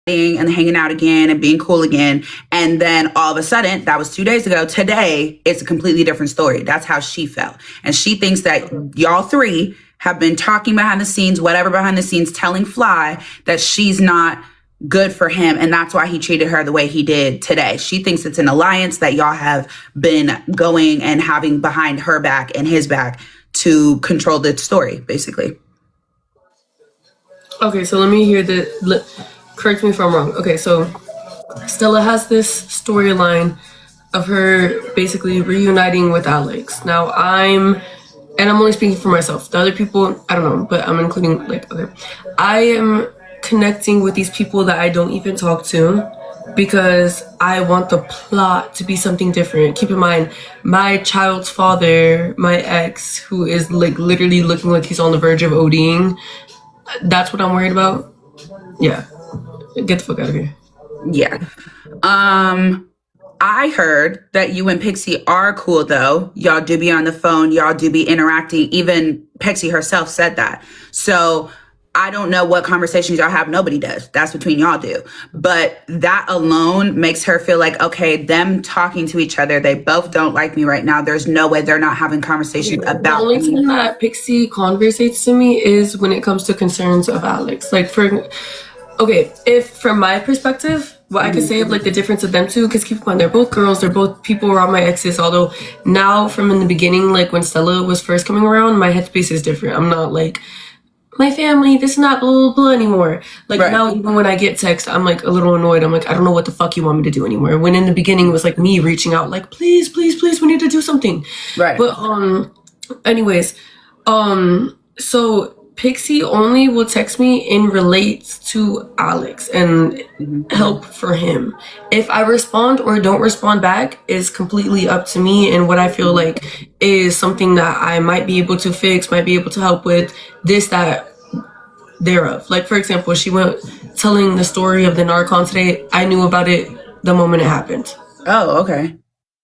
and hanging out again and being cool again. And then all of a sudden, that was 2 days ago. Today, it's a completely different story. That's how she felt. And she thinks that y'all three have been talking behind the scenes, whatever behind the scenes, telling Fly that she's not good for him. And that's why he treated her the way he did today. She thinks it's an alliance that y'all have been going and having behind her back and his back to control the story, basically. Okay, so let me hear correct me if I'm wrong. Okay, so Stella has this storyline of her basically reuniting with Alex. Now I'm only speaking for myself. The other people, I don't know, but I'm including okay. I am connecting with these people that I don't even talk to because I want the plot to be something different. Keep in mind, my child's father, my ex, who is literally looking like he's on the verge of ODing, that's what I'm worried about. Yeah. Get the fuck out of here. Yeah. I heard that you and Pixie are cool, though. Y'all do be on the phone. Y'all do be interacting. Even Pixie herself said that. So I don't know what conversations y'all have. Nobody does. That's between y'all do. But that alone makes her feel like, okay, them talking to each other, they both don't like me right now. There's no way they're not having conversations about the only thing that Pixie conversates to me is when it comes to concerns of Alex. If from my perspective, what I could say of the difference of them two, because keep in mind, they're both girls, they're both people around my exes, although now from in the beginning, when Stella was first coming around, my headspace is different. I'm not my family, this is not blah, blah, blah anymore. Right. Now, even when I get text, I'm a little annoyed. I'm I don't know what the fuck you want me to do anymore. When in the beginning, it was me reaching out, please, please, please, we need to do something. Right. But, anyways, so Pixie only will text me in relates to Alex and help for him. If I respond or don't respond back is completely up to me and what I feel is something that I might be able to fix, might be able to help with, this, that, thereof. For example, she went telling the story of the Narcon today. I knew about it the moment it happened. Oh, okay.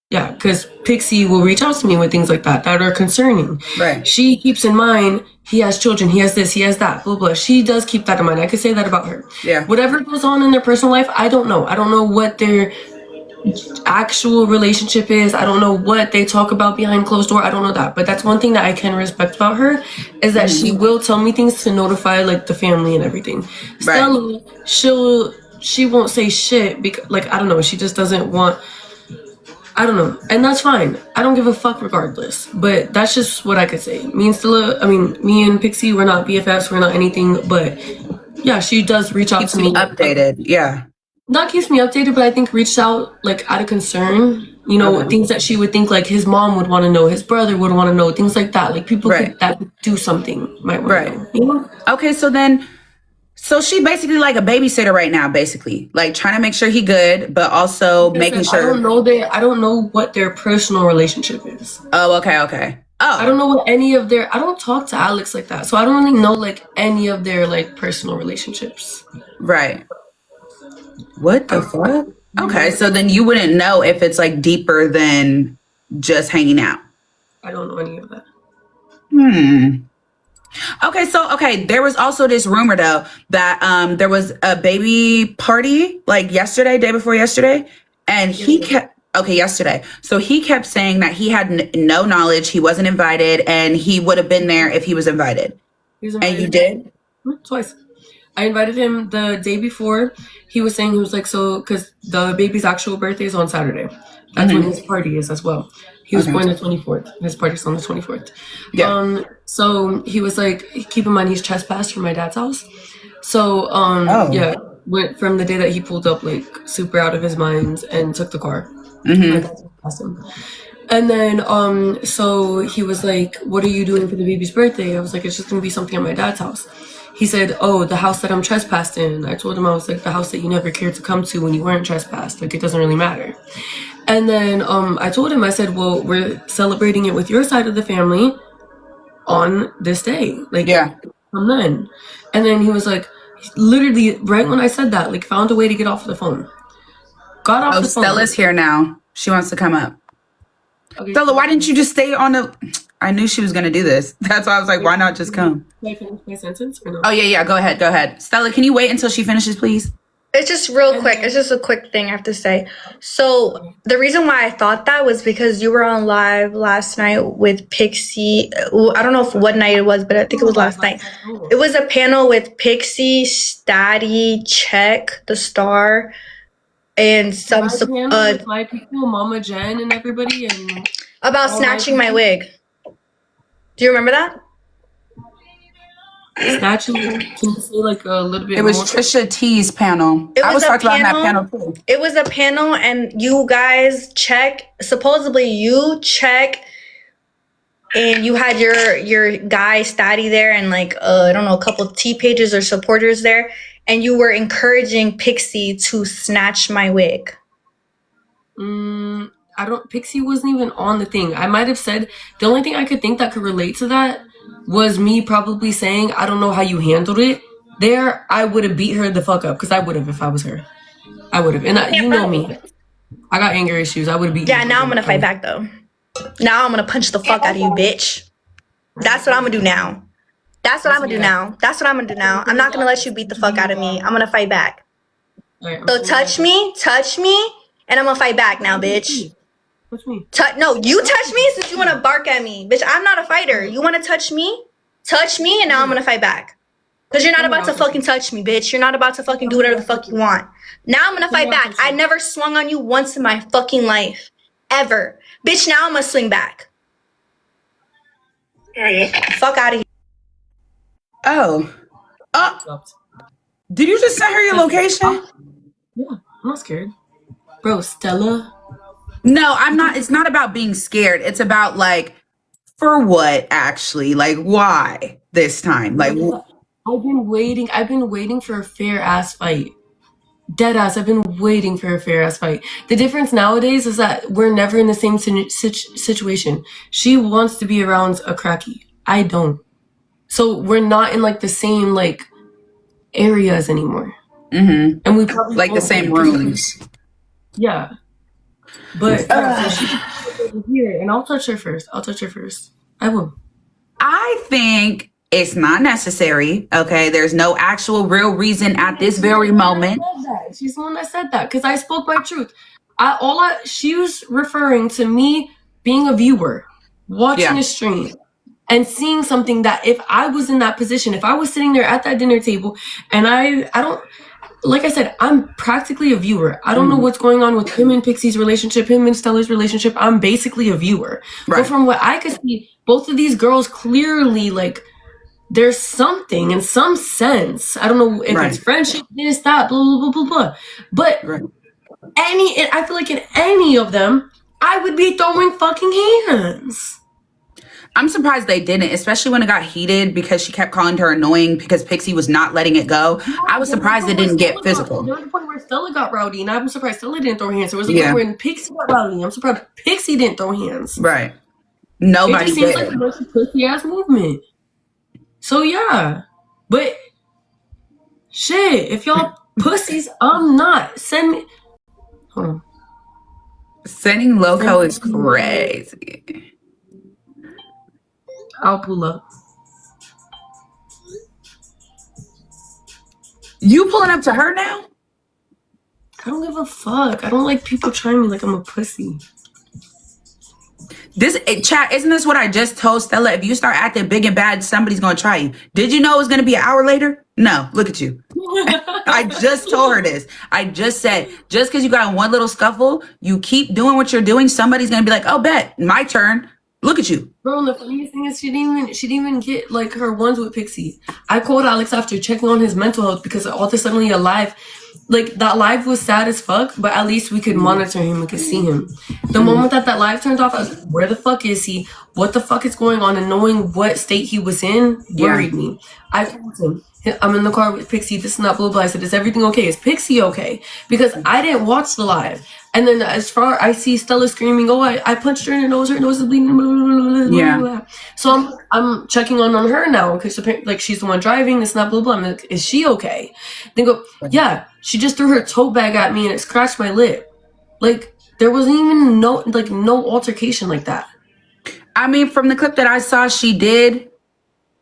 Yeah, because Pixie will reach out to me with things like that are concerning. Right. She keeps in mind, he has children, he has this, he has that, blah, blah. She does keep that in mind. I could say that about her. Yeah. Whatever goes on in their personal life, I don't know. I don't know what their actual relationship is. I don't know what they talk about behind closed door. I don't know that. But that's one thing that I can respect about her is that she will tell me things to notify the family and everything. Right. Stella, she won't say shit because I don't know. She just doesn't want... I don't know. And that's fine. I don't give a fuck regardless. But that's just what I could say. Me and Pixie, we're not BFFs, we're not anything. But yeah, she does reach out to me. Updated, yeah. Not keeps me updated, but I think reached out out of concern. Things that she would think his mom would want to know, his brother would want to know, things like that. People that would do something might want to know. Okay, so she basically a babysitter right now, basically. Trying to make sure he good, but also making sure... I don't know what their personal relationship is. Oh, okay. Oh. I don't know what any of their... I don't talk to Alex like that, so I don't really know any of their personal relationships. Right. What the fuck? Okay, so then you wouldn't know if it's deeper than just hanging out. I don't know any of that. Okay, there was also this rumor though that there was a baby party yesterday, day before yesterday, and he kept yesterday. So he kept saying that he had no knowledge, he wasn't invited, and he would have been there if he was invited. And you did? Twice. I invited him the day before. He was saying, he was because the baby's actual birthday is on Saturday. That's when his party is as well. He was born the 24th. His party's on the 24th. Yeah. So he was keep in mind he's trespassed from my dad's house. So yeah, went from the day that he pulled up super out of his mind and took the car. My dad trespassed him. And then so he was what are you doing for the baby's birthday? I was it's just gonna be something at my dad's house. He said, oh, the house that I'm trespassed in. I told him I was the house that you never cared to come to when you weren't trespassed. It doesn't really matter. And then I told him, I said, well, we're celebrating it with your side of the family on this day. Come then. And then he was literally right when I said that, found a way to get off the phone. Got off the phone. Stella's here now. She wants to come up. Okay. Stella, why didn't you just stay on the... I knew she was going to do this. That's why I was why not just come? Can I finish my sentence or no? Oh, yeah. Go ahead. Stella, can you wait until she finishes, please? It's just real And quick. then- It's just a quick thing I have to say. So the reason why I thought that was because you were on live last night with Pixie. I don't know what night it was, but I think it was last night. It was a panel with Pixie, Statty, Check, the Star, and some with my people, Mama Jen, and everybody, and about all snatching my my wig. Do you remember that? snatching. Can you say like a little bit It was more? Trisha T's panel. It I was was a talking about that panel. panel too. It was a panel, and you guys supposedly you Check, and you had your guy Statty there, and like I don't know, a couple of T pages or supporters there, and you were encouraging Pixie to snatch my wig. Pixie wasn't even on the thing. I might have said, the only thing I could think that could relate to that was me probably saying, I don't know how you handled it. There, I would have beat her the fuck up, because I would have if I was her. I would have. And you know me. I got anger issues. I would have beat Yeah, you. now I'm gonna fight back though. Now I'm gonna punch the fuck out of you, bitch. That's what I'm gonna do now. That's what I'm gonna do now. That's what I'm gonna do now. I'm not gonna let you beat the fuck out of me. I'm gonna fight back. Right, So touch me, and I'm gonna fight back now, bitch. Touch me. No, you touch me since you wanna bark at me. Bitch, I'm not a fighter. You wanna touch me? Touch me, and now I'm gonna fight back. Cause you're not about to fucking touch me, bitch. You're not about to fucking do whatever the fuck you want. Now I'm gonna fight back. I never swung on you once in my fucking life. Ever. Bitch, now I'm gonna swing back. Fuck out of here. Oh. Did you just send her your location? Yeah, I'm not scared. Bro, Stella. No, I'm not. It's not about being scared. It's about like, for what actually? Like, why this time? Like, I've been waiting for a fair ass fight. Dead ass, I've been waiting for a fair ass fight. The difference nowadays is that we're never in the same situation. She wants to be around a cracky. I don't. So we're not in like the same like areas anymore. mm-hmm. And we probably Like the same rooms. Yeah. But so she can here, and I'll touch her first. I will. I think it's not necessary. Okay, there's no actual real reason at this very moment. She's the one that said that because I spoke my truth. She was referring to me being a viewer, watching a stream, and seeing something that if I was in that position, if I was sitting there at that dinner table, and I don't. Like I said, I'm practically a viewer. I don't know what's going on with him and Pixie's relationship, him and Stella's relationship. I'm basically a viewer. Right. But from what I could see, both of these girls clearly, like, there's something in some sense. I don't know if it's friendship, this, that, blah, blah, blah, blah, blah. But I feel like in any of them, I would be throwing fucking hands. I'm surprised they didn't, especially when it got heated because she kept calling her annoying because Pixie was not letting it go. Yeah, I was surprised it didn't get physical. There was a point where Stella got rowdy, and I'm surprised Stella didn't throw hands. There was a point when Pixie got rowdy. I'm surprised Pixie didn't throw hands. Right. Nobody did. It just seems like a bunch of pussy-ass movement. So, yeah. But, shit, if y'all pussies, I'm not. Send me... Hold on. Sending Loco is crazy. I'll pull up. You pulling up to her now? I don't give a fuck. I don't like people trying me like I'm a pussy. Chat, isn't this what I just told Stella? If you start acting big and bad, somebody's going to try you. Did you know it was going to be an hour later? No, look at you. I just told her this. I just said, just because you got in one little scuffle, you keep doing what you're doing, somebody's going to be like, oh, bet, my turn. Look at you. Bro, and the funniest thing is she didn't even get like her ones with Pixie. I called Alex after checking on his mental health because all of a sudden a live, like that live was sad as fuck, but at least we could monitor him, we could see him. The moment that live turned off, I was like, where the fuck is he? What the fuck is going on? And knowing what state he was in worried me. I told him, I'm in the car with Pixie, this is not blah, blah. I said, is everything okay? Is Pixie okay? Because I didn't watch the live. And then as far I see Stella screaming, oh, I punched her in her nose is bleeding. Blah, blah, blah, blah. So I'm checking on her now because like she's the one driving. It's not blah blah. I'm like, is she okay? They go, yeah. She just threw her tote bag at me and it scratched my lip. Like there wasn't even no altercation like that. I mean, from the clip that I saw, she did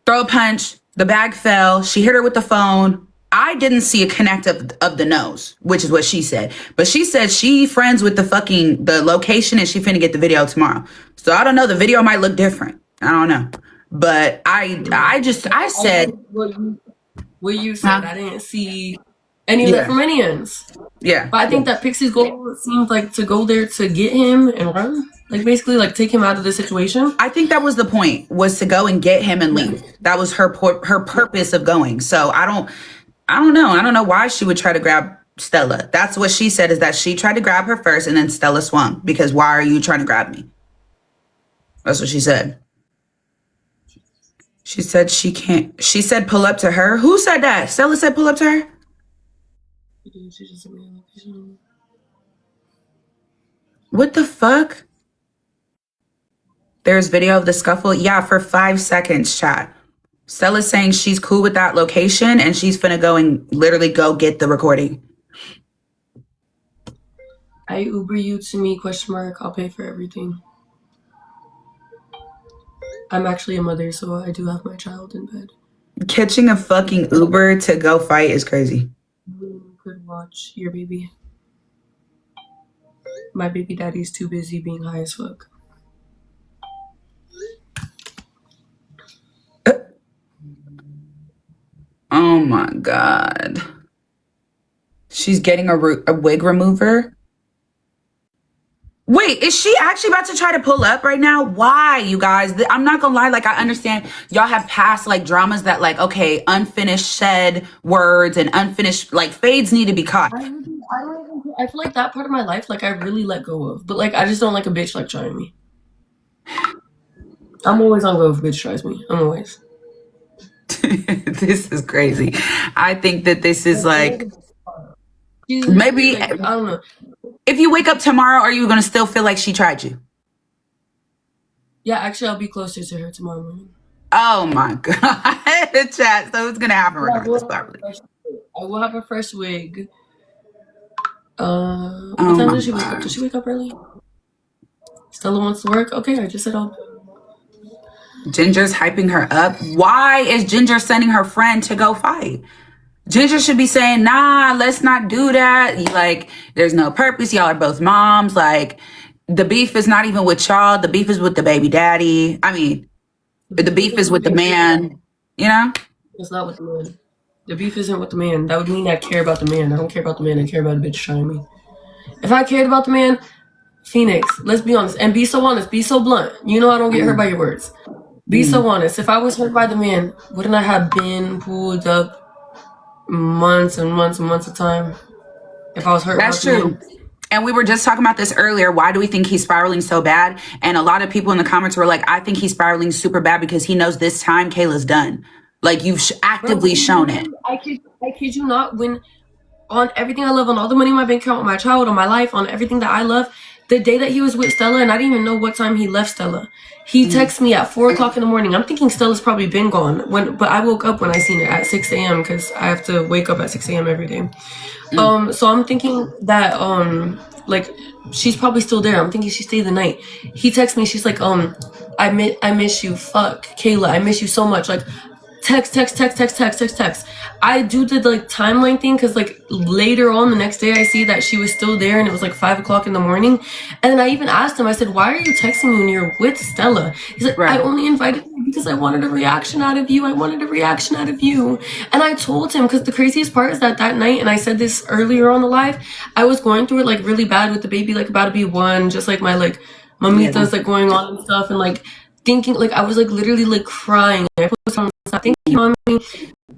throw a punch. The bag fell. She hit her with the phone. I didn't see a connect of the nose, which is what she said. But she said she friends with the location and she finna get the video tomorrow. So I don't know. The video might look different. I don't know. But I said, what you said. huh? I didn't see any of that Yeah. from any ends. Yeah. But I think that Pixie's goal seemed like to go there to get him and run. Like basically like take him out of the situation. I think that was the point, was to go and get him and leave. That was her purpose of going. So I don't know. I don't know why she would try to grab Stella. That's what she said, is that she tried to grab her first and then Stella swung. Because why are you trying to grab me? That's what she said. She said she can't. She said pull up to her. Who said that? Stella said pull up to her? She just sent me a location. What the fuck? There's video of the scuffle. Yeah, for 5 seconds, chat. Stella's saying she's cool with that location and she's finna go and literally go get the recording. I Uber you to me, ? I'll pay for everything. I'm actually a mother, so I do have my child in bed. Catching a fucking Uber to go fight is crazy. You could watch your baby. My baby daddy's too busy being high as fuck. Oh my God. She's getting a wig remover. Wait, is she actually about to try to pull up right now? Why, you guys? I'm not gonna lie, like, I understand y'all have past, like, dramas that, like, okay, unfinished said words and unfinished, like, fades need to be caught. I feel like that part of my life, like, I really let go of. But, like, I just don't like a bitch, like, trying me. I'm always on go if a bitch tries me. I'm always. This is crazy. I think that this is, like, maybe, like, I don't know. If you wake up tomorrow, are you gonna still feel like she tried you? Yeah, actually, I'll be closer to her tomorrow morning. Oh my God. Chat. So it's gonna happen regardless, probably. I will have a fresh wig. What time does she wake up? Does she wake up early? Stella wants to work? Okay, I just said I'll... Ginger's hyping her up. Why is Ginger sending her friend to go fight? Ginger should be saying, nah, let's not do that. Like, there's no purpose. Y'all are both moms. Like, the beef is not even with y'all. The beef is with the baby daddy. I mean, the beef is with the man, you know? It's not with the man. The beef isn't with the man. That would mean I care about the man. I don't care about the man. I care about a bitch trying me. If I cared about the man, Phoenix, let's be honest. And be so honest. Be so blunt. You know I don't get hurt by your words. Be so honest. If I was hurt by the man, wouldn't I have been pulled up months and months and months of time? If I was hurt, that's true. And we were just talking about this earlier. Why do we think he's spiraling so bad? And a lot of people in the comments were like, I think he's spiraling super bad because he knows this time Kayla's done. Like, you've actively shown it. I kid you not. When on everything I love, on all the money in my bank account, on my child, on my life, on everything that I love, the day that he was with Stella, and I didn't even know what time he left Stella, he texted me at 4 o'clock in the morning. I'm thinking Stella's probably been gone. But I woke up when I seen it at 6 a.m. because I have to wake up at 6 a.m. every day. So I'm thinking that like she's probably still there. I'm thinking she stayed the night. He texted me. She's like, I miss you. Fuck, Kayla, I miss you so much. Like, text. I do the like timeline thing because like later on the next day I see that she was still there and it was like 5 o'clock in the morning. And then I even asked him, I said, why are you texting me when you're with Stella? He's like, I only invited you because I wanted a reaction out of you. And I told him, because the craziest part is that night, and I said this earlier on the live, I was going through it like really bad with the baby, like about to be 1, just like my like mamitas like going on and stuff, and like thinking, like I was like literally like crying. I posted on Snap, thank you, mommy.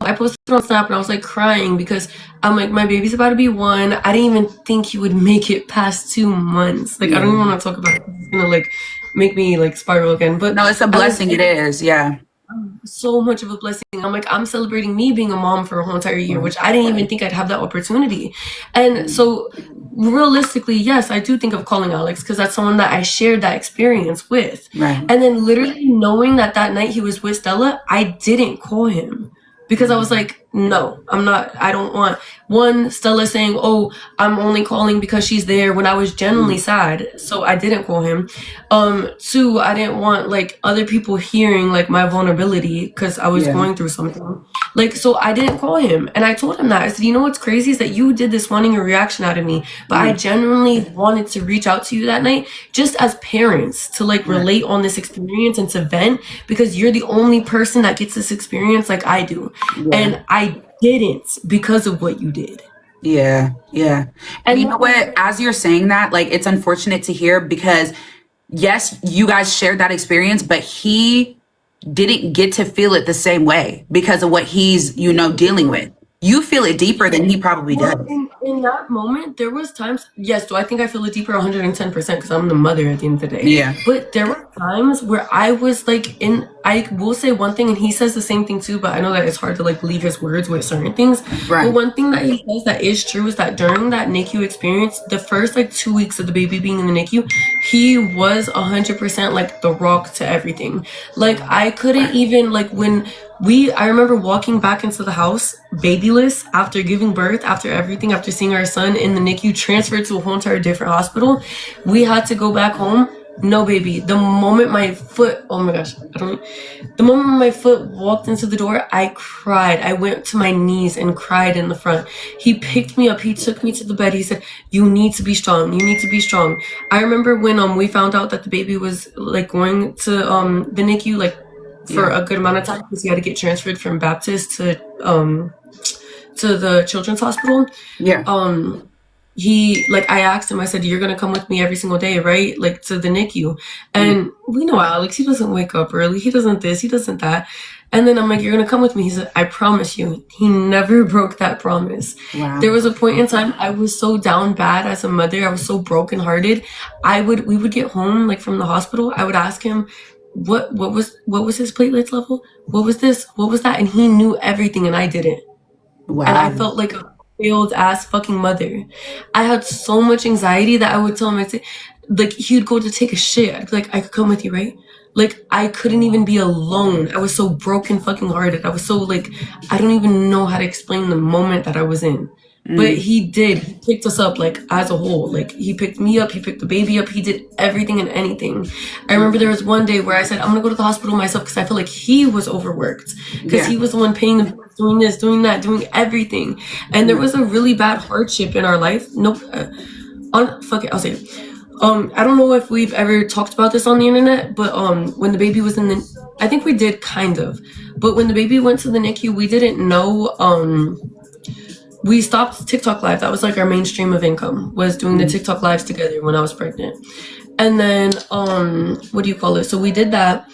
I posted on Snap and I was like crying because I'm like, my baby's about to be 1. I didn't even think he would make it past 2 months. Like, I don't even want to talk about it. It's gonna like make me like spiral again. But no, it's a blessing. It is, yeah. So much of a blessing. I'm like, I'm celebrating me being a mom for a whole entire year, which I didn't even think I'd have that opportunity. And so realistically, yes, I do think of calling Alex because that's someone that I shared that experience with. Right. And then literally knowing that night he was with Stella, I didn't call him because I was like, no, I'm not. I don't want one Stella saying, "Oh, I'm only calling because she's there," when I was genuinely sad, so I didn't call him. Two, I didn't want like other people hearing like my vulnerability because I was going through something. Like, so I didn't call him, and I told him that. I said, "You know what's crazy is that you did this wanting a reaction out of me, but I genuinely wanted to reach out to you that night, just as parents, to like relate on this experience and to vent, because you're the only person that gets this experience like I do, and I didn't because of what you did." Yeah. And you know what? As you're saying that, like, it's unfortunate to hear because, yes, you guys shared that experience, but he didn't get to feel it the same way because of what he's, dealing with. You feel it deeper than he probably does. In that moment, there was times, yes, do I think I feel it deeper 110% because I'm the mother at the end of the day. Yeah. But there were times where I was like I will say one thing and he says the same thing too, but I know that it's hard to like believe his words with certain things. Right. But one thing that he says that is true is that during that NICU experience, the first like 2 weeks of the baby being in the NICU, he was 100% like the rock to everything. Like I couldn't even like I remember walking back into the house, babyless, after giving birth, after everything, after seeing our son in the NICU, transferred to a whole entire different hospital. We had to go back home. No, baby. The moment my foot, oh my gosh, the moment my foot walked into the door, I cried. I went to my knees and cried in the front. He picked me up. He took me to the bed. He said, "You need to be strong. You need to be strong." I remember when we found out that the baby was like going to the NICU, like, for a good amount of time because he had to get transferred from Baptist to the Children's Hospital. Yeah. I asked him, I said, "You're gonna come with me every single day, right? Like to the NICU." And we know Alex, he doesn't wake up early, he doesn't this, he doesn't that. And then I'm like, "You're gonna come with me." He said, "I promise you." He never broke that promise. Wow. There was a point in time I was so down bad as a mother, I was so brokenhearted. We would get home like from the hospital, I would ask him, what was his platelets level? What was this? What was that? And he knew everything and I didn't. Wow. And I felt like a failed ass fucking mother. I had so much anxiety that I would tell him, I'd say, like, he'd go to take a shit. I'd be like, "I could come with you, right?" Like, I couldn't even be alone. I was so broken fucking hearted. I was so like, I don't even know how to explain the moment that I was in. But he did. He picked us up, like, as a whole. Like, he picked me up. He picked the baby up. He did everything and anything. I remember there was one day where I said, "I'm going to go to the hospital myself," because I felt like he was overworked. Because he was the one paying the bills, doing this, doing that, doing everything. And there was a really bad hardship in our life. Fuck it, I'll say it. I don't know if we've ever talked about this on the internet, but when the baby was I think we did kind of. But when the baby went to the NICU, we didn't know, we stopped TikTok live. That was like our main stream of income, was doing the TikTok lives together when I was pregnant. And then, what do you call it? So we did that.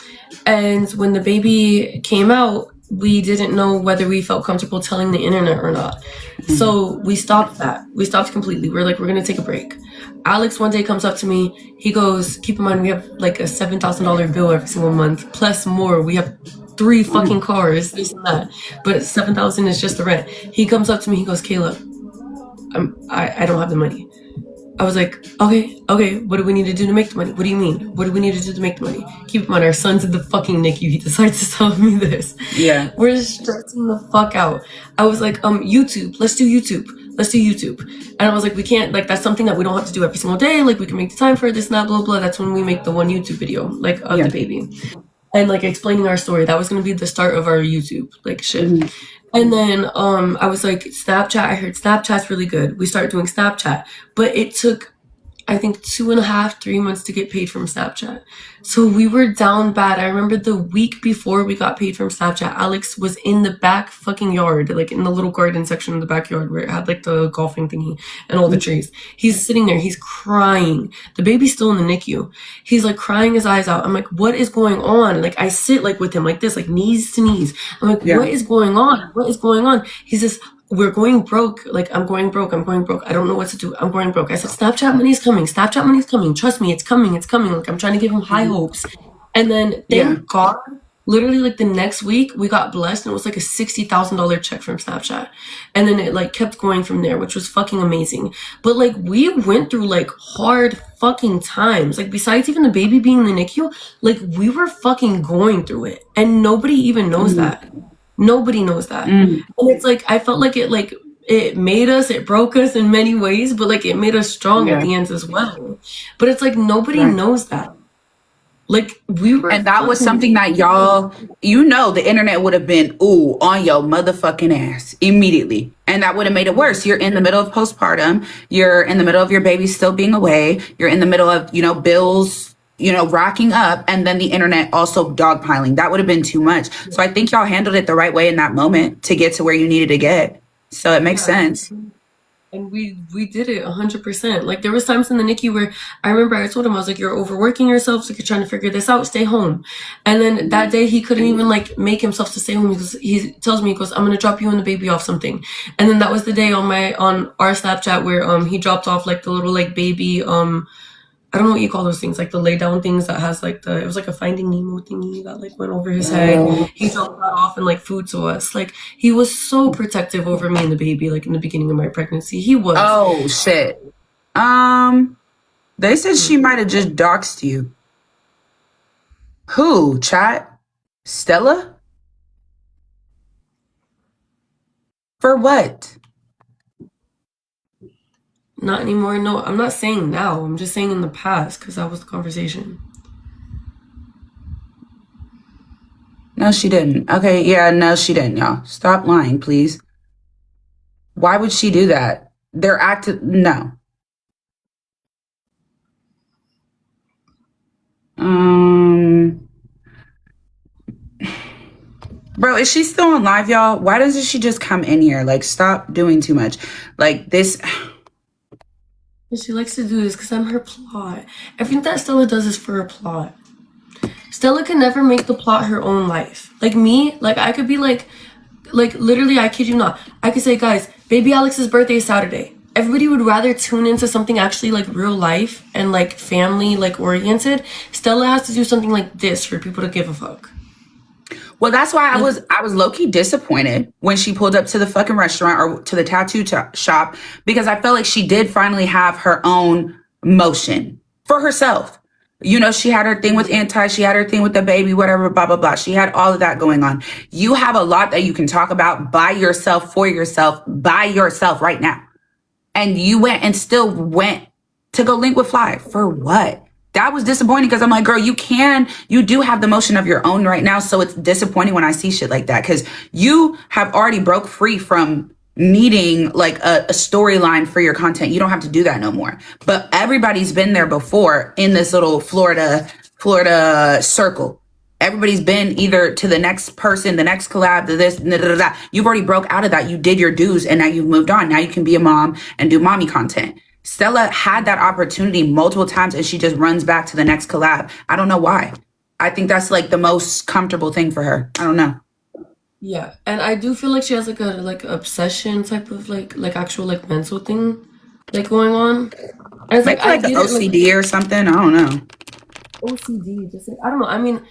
And when the baby came out, we didn't know whether we felt comfortable telling the internet or not. So we stopped that. We stopped completely. We're like, we're going to take a break. Alex one day comes up to me. He goes, "Keep in mind, we have like a $7,000 bill every single month, plus more. We have 3 fucking cars, this and that. But 7,000 is just the rent." He comes up to me. He goes, "Kayla, I don't have the money." I was like, okay, what do we need to do to make the money? What do you mean? What do we need to do to make the money? Keep in mind, our son's in the fucking NICU. He decides to tell me this. Yeah. We're stressing the fuck out. I was like, YouTube, let's do YouTube. And I was like, we can't, like, that's something that we don't have to do every single day. Like, we can make the time for this and that, blah, blah. That's when we make the one YouTube video, like, of the baby. And, like, explaining our story. That was going to be the start of our YouTube, like, shit. And then I was like, Snapchat, I heard Snapchat's really good. We started doing Snapchat. But it took, I think, 2.5, 3 months to get paid from Snapchat. So we were down bad. I remember the week before we got paid from Snapchat, Alex was in the back fucking yard, like in the little garden section of the backyard where it had like the golfing thingy and all the trees. He's sitting there. He's crying. The baby's still in the NICU. He's like crying his eyes out. I'm like, what is going on? Like, I sit like with him like this, like knees to knees. I'm like, what is going on? What is going on? He says, "We're going broke. Like, I'm going broke. I don't know what to do. I'm going broke." I said, Snapchat money's coming. Trust me, it's coming. Like, I'm trying to give him high hopes. And then thank God, literally like the next week we got blessed and it was like a $60,000 check from Snapchat. And then it like kept going from there, which was fucking amazing. But like, we went through like hard fucking times. Like, besides even the baby being in the NICU, like, we were fucking going through it. And nobody even knows that. Nobody knows that. Mm. And it's like, I felt like it made us, it broke us in many ways, but like it made us strong at Yeah. the end as well. But it's like nobody Right. knows that. Like we were And that was fucking something that y'all, you know, the internet would have been, ooh, on your motherfucking ass immediately. And that would have made it worse. You're in the middle of postpartum. You're in the middle of your baby still being away. You're in the middle of, bills, racking up. And then the internet also dogpiling. That would have been too much. So I think y'all handled it the right way in that moment to get to where you needed to get. So it makes sense. And we did it 100%. Like there was times in the NICU where I remember I told him, I was like, you're overworking yourself, so you're trying to figure this out, stay home. And then that day he couldn't even like make himself to stay home because he tells me, he goes, I'm gonna drop you and the baby off something. And then that was the day on our Snapchat where he dropped off like the little like baby I don't know what you call those things, like the lay down things that has like it was like a Finding Nemo thingy that like went over his head. He dropped that off and like food to us. Like he was so protective over me and the baby, like in the beginning of my pregnancy. He was. Oh, shit. They said she might have just doxed you. Who, chat? Stella? For what? Not anymore. No, I'm not saying now. I'm just saying in the past because that was the conversation. No, she didn't. Okay, yeah, no, she didn't, y'all. Stop lying, please. Why would she do that? They're no. Bro, is she still on live, y'all? Why doesn't she just come in here? Like, stop doing too much. Like, this... She likes to do this because I'm her plot. Everything that Stella does is for her plot. Stella can never make the plot her own life. Like me, like I could be like literally, I kid you not. I could say, guys, baby Alex's birthday is Saturday. Everybody would rather tune into something actually like real life and like family like oriented. Stella has to do something like this for people to give a fuck. Well, that's why I was low-key disappointed when she pulled up to the fucking restaurant or to the tattoo shop, because I felt like she did finally have her own motion for herself. She had her thing with she had her thing with the baby, whatever, blah, blah, blah. She had all of that going on. You have a lot that you can talk about by yourself, for yourself, by yourself right now. And you went to go link with Fly. For what? That was disappointing because I'm like, girl, you do have the motion of your own right now. So it's disappointing when I see shit like that because you have already broke free from needing like a storyline for your content. You don't have to do that no more. But everybody's been there before in this little Florida circle. Everybody's been either to the next person, the next collab, to this, da, da, da, da. You've already broke out of that. You did your dues and now you've moved on. Now you can be a mom and do mommy content. Stella had that opportunity multiple times and she just runs back to the next collab. I don't know why. I think that's like the most comfortable thing for her. I don't know. Yeah, and I do feel like she has like a obsession type of like actual like mental thing like going on. And it's Like I an get OCD or something. I don't know. OCD, just like I don't know. I mean,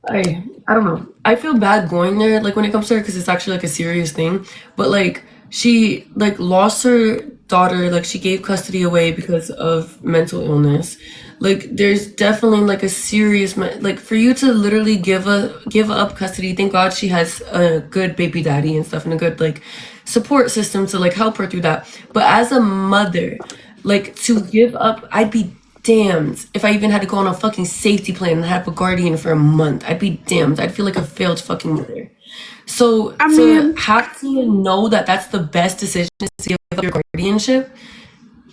I don't know. I feel bad going there like when it comes to her because it's actually like a serious thing. But like she like lost her daughter, like she gave custody away because of mental illness. Like there's definitely like a serious like for you to literally give up custody. Thank God she has a good baby daddy and stuff and a good like support system to like help her through that. But as a mother, like to give up, I'd be damned if I even had to go on a fucking safety plan and have a guardian for a month. I'd be damned. I'd feel like a failed fucking mother. So to have to know that that's the best decision is to give up your guardianship,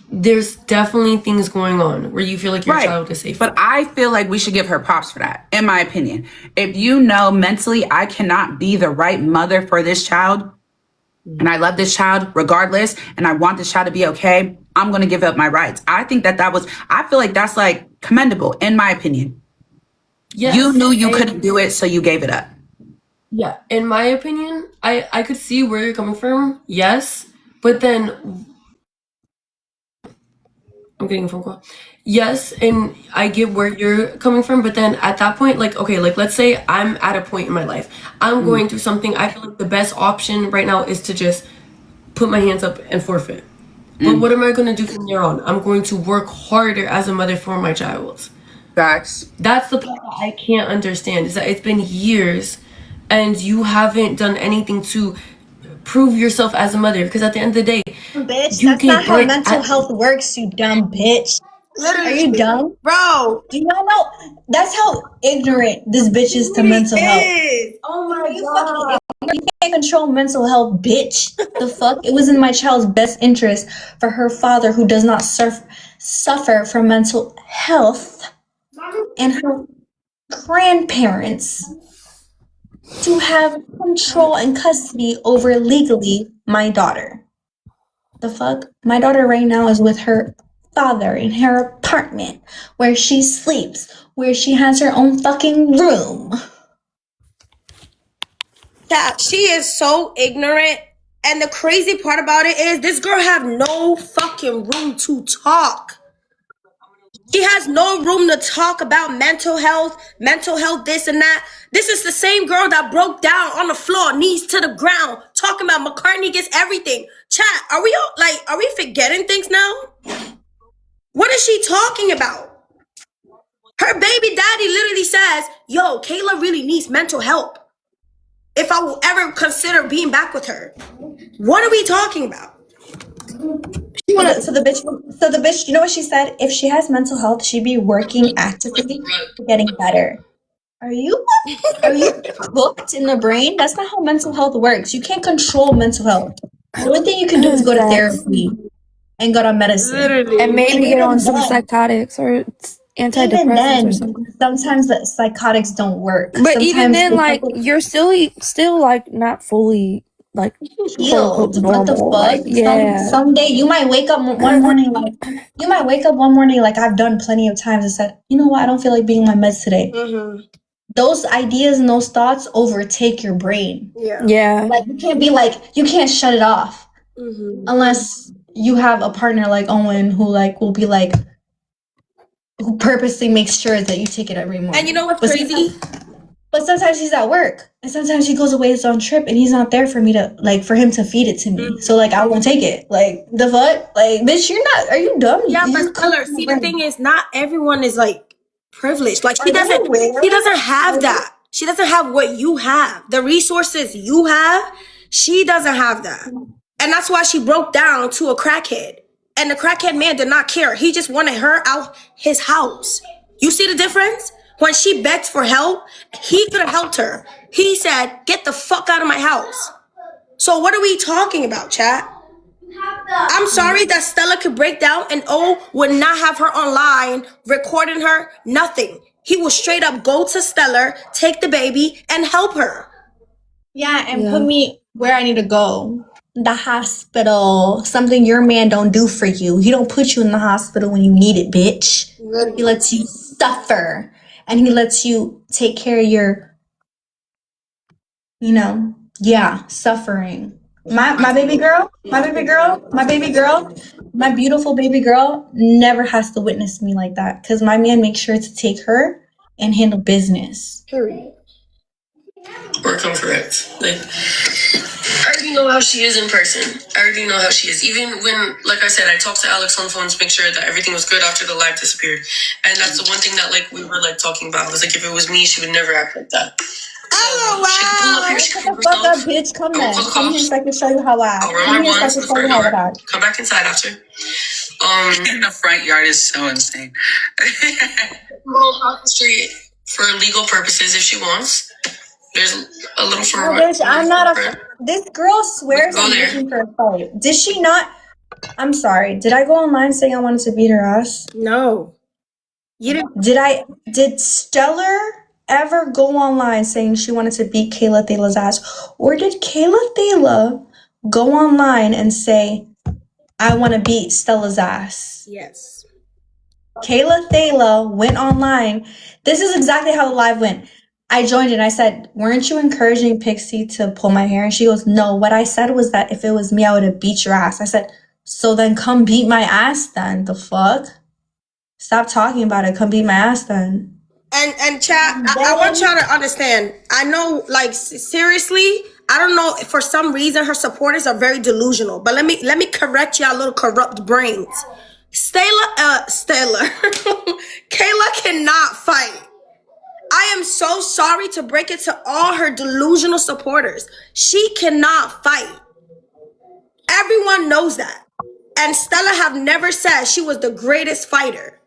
there's definitely things going on where you feel like your child is safe. But I feel like we should give her props for that, in my opinion. If you know mentally I cannot be the right mother for this child, and I love this child regardless, and I want this child to be okay, I'm going to give up my rights. I think I feel like that's like commendable, in my opinion. Yes, you knew you couldn't do it, so you gave it up. Yeah, in my opinion, I could see where you're coming from, yes, but then I'm getting a phone call. Yes, and I get where you're coming from, but then at that point, like, okay, like let's say I'm at a point in my life. I'm going through something. I feel like the best option right now is to just put my hands up and forfeit. But what am I going to do from there on? I'm going to work harder as a mother for my child. Facts. That's the part that I can't understand, is that it's been years and you haven't done anything to prove yourself as a mother. Because at the end of the day, Bitch, you that's not gave how birth mental health works, you dumb bitch. Literally. Are you dumb? Bro. Do you not know? That's how ignorant this bitch is to mental health. Oh my You god. fucking you can't control mental health, bitch. The fuck? It was in my child's best interest for her father, who does not suffer from mental health, and her grandparents to have control and custody over legally my daughter. The fuck? My daughter right now is with her father in her apartment where she sleeps, where she has her own fucking room. Yeah, she is so ignorant. And the crazy part about it is this girl have no fucking room to talk. She has no room to talk about mental health, this and that. This is the same girl that broke down on the floor, knees to the ground, talking about McCartney gets everything. Chat, are we forgetting things now? What is she talking about? Her baby daddy literally says, yo, Kayla really needs mental help. If I will ever consider being back with her. What are we talking about? So the bitch, you know what she said? If she has mental health, she'd be working actively getting better. Are you cooked in the brain? That's not how mental health works. You can't control mental health. The only thing you can do is go to therapy and go on medicine. Literally. And maybe get on some then- psychotics or Even antidepressants or then, something. sometimes the psychotics don't work. But even Sometimes then, they like, have to you're still like not fully like healed. quote, What the normal. fuck? Like, yeah. Someday you might wake up one morning like I've done plenty of times and said, you know what? I don't feel like being on my meds today. Mm-hmm. Those ideas and those thoughts overtake your brain. Yeah. Like you can't shut it off Mm-hmm. unless you have a partner like Owen who who purposely makes sure that you take it every morning. And you know what's But crazy? But sometimes he's at work, and sometimes he goes away his own trip, and he's not there for me to for him to feed it to me. So I won't take it. Like the fuck, bitch, are you dumb? Yeah, You but just Color, cook see, my the brain. thing is, not everyone is like privileged. Like Are you aware? she doesn't have that. She doesn't have what you have. The resources you have, she doesn't have that. And that's why she broke down to a crackhead. And the crackhead man did not care. He just wanted her out his house. You see the difference? When she begged for help, he could have helped her. He said, get the fuck out of my house. So what are we talking about, chat? I'm sorry that Stella could break down and O would not have her online recording her, nothing. He will straight up go to Stella, take the baby, and help her. Yeah, and put me where I need to go. The hospital. Something your man don't do for you. He don't put you in the hospital when you need it, bitch. He lets you suffer. And he lets you take care of your, suffering. My baby girl, my beautiful baby girl never has to witness me like that. Because my man makes sure to take her and handle business. Period. Or come correct. Like, I already know how she is in person. I already know how she is. Even when, like I said, I talked to Alex on the phone to make sure that everything was good after the live disappeared. And that's the one thing that, we were, talking about. I was like, if it was me, she would never act like that. Oh, wow. She can pull up here. She Shut can the fuck up, bitch. Come I will then. call the Come here cops. so I can show you how I. I'll run Come my here so I runs can in the show you front how I. yard. Come back inside after. In the front yard is so insane. Go across the street for legal purposes if she wants. There's a little for No, bitch, I'm not a. This girl swears Go I'm there. looking for a fight. Did she not? I'm sorry. Did I go online saying I wanted to beat her ass? No. You didn't. Did Stellar ever go online saying she wanted to beat Kayla Thala's ass? Or did Kayla Thala go online and say, I want to beat Stella's ass? Yes. Kayla Thala went online. This is exactly how the live went. I joined it and I said, weren't you encouraging Pixie to pull my hair? And she goes, no, what I said was that if it was me, I would have beat your ass. I said, so then come beat my ass then. The fuck? Stop talking about it. Come beat my ass then. And chat, I want y'all to understand. I know, seriously, I don't know. For some reason, her supporters are very delusional. But let me correct y'all little corrupt brains. Stella, Kayla cannot fight. I am so sorry to break it to all her delusional supporters. She cannot fight. Everyone knows that. And Stella have never said she was the greatest fighter.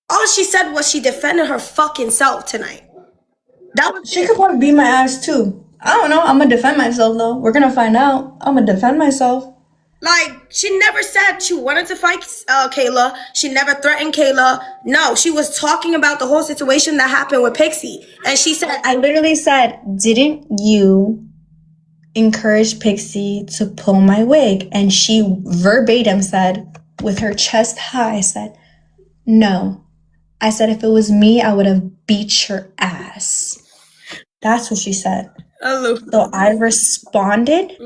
All she said was she defended her fucking self tonight. That was She could probably beat my ass too. I don't know. I'm gonna defend myself though. We're gonna find out. I'm gonna defend myself. like, she never said she wanted to fight Kayla. She never threatened Kayla. No, she was talking about the whole situation that happened with Pixie. And she said, I literally said, didn't you encourage Pixie to pull my wig? And she verbatim said, with her chest high, said, no. I said, if it was me, I would have beat your ass. That's what she said. So I responded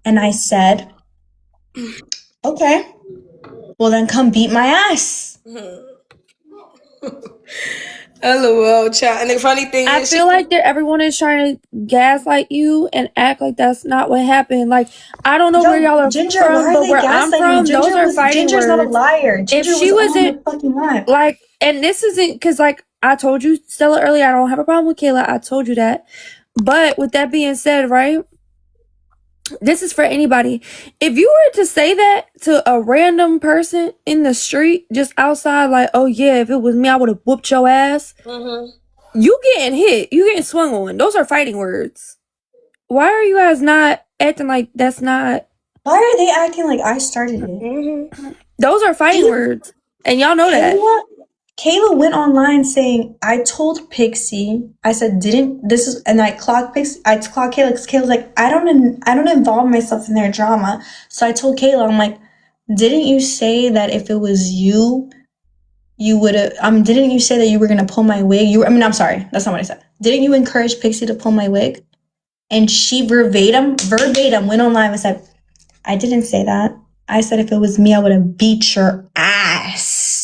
and I said, okay, well then come beat my ass. LOL, chat. And the funny thing I is, feel like that everyone is trying to gaslight you and act like that's not what happened. Like, I don't know where y'all are Ginger, from, but where I'm from, those are fighting Ginger's not a words. liar. Ginger If she was on wasn't- the fucking live. Like, and this isn't because, like, I told you, Stella, earlier, I don't have a problem with Kayla. I told you that. But with that being said, right? This is for anybody. If you were to say that to a random person in the street, just outside, like, oh yeah, if it was me, I would have whooped your ass. You getting hit. You getting swung on. Those are fighting words. Why are you guys not acting like that's not... Why are they acting like I started it? Those are fighting words. And y'all know that. Kayla went online saying, I told Pixie, I said, and I clocked Pixie, I clocked Kayla because Kayla's like, I don't involve myself in their drama. So I told Kayla, I'm like, didn't you say that if it was you, you would have, didn't you say that you were going to pull my wig? I'm sorry, that's not what I said. Didn't you encourage Pixie to pull my wig? And she verbatim went online and said, I didn't say that. I said if it was me, I would have beat your ass.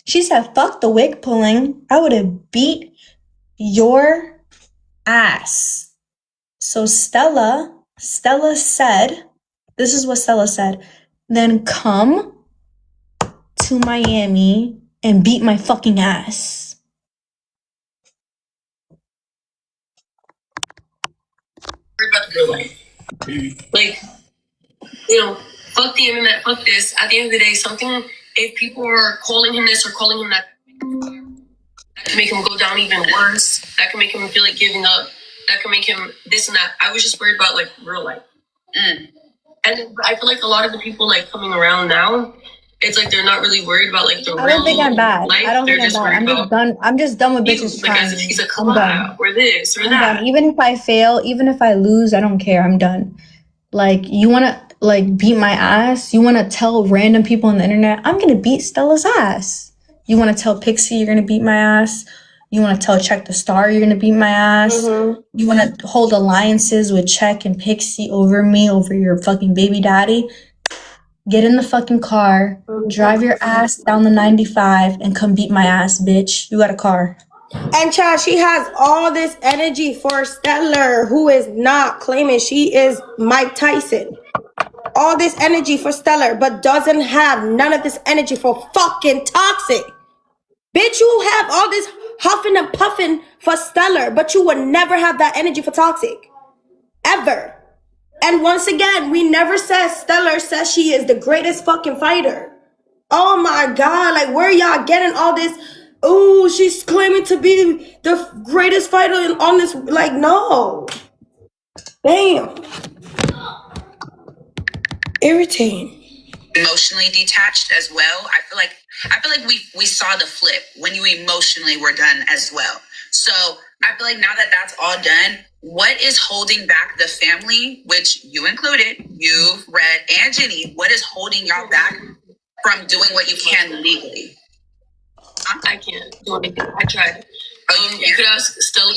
She said, fuck the wig pulling. I would have beat your ass. So Stella said, this is what Stella said, then come to Miami and beat my fucking ass. About the real life. Like, you know, fuck the internet, fuck this. At the end of the day, if people are calling him this or calling him that can make him go down even worse. That can make him feel like giving up. That can make him this and that. I was just worried about, like, real life. And I feel like a lot of the people, like, coming around now, it's like they're not really worried about, like, the real life. I don't think I'm bad. I'm just done with bitches trying. Like, as if he's a collab or this or that. Done. Even if I fail, even if I lose, I don't care. I'm done. Like, you want to, like, beat my ass? You want to tell random people on the internet, I'm going to beat Stella's ass. You want to tell Pixie you're going to beat my ass? You want to tell Check the Star you're going to beat my ass? You want to hold alliances with Check and Pixie over me, over your fucking baby daddy? Get in the fucking car, drive your ass down the 95, and come beat my ass, bitch. You got a car. and child, she has all this energy for Stella, who is not claiming she is Mike Tyson. All this energy for Stella, but doesn't have none of this energy for fucking Toxic. Bitch, you have all this huffing and puffing for Stella, but you would never have that energy for Toxic. Ever. And once again, we never said Stella says she is the greatest fucking fighter. Oh my God, like, where y'all getting all this? Oh, she's claiming to be the greatest fighter on this. Like, no. Damn. Irritating. Emotionally detached as well. I feel like we saw the flip when you emotionally were done as well. So I feel like now that that's all done, what is holding back the family, which you included, you, Red, and Jenny, what is holding y'all back from doing what you can legally? I can't do anything. I tried. You could ask Stella.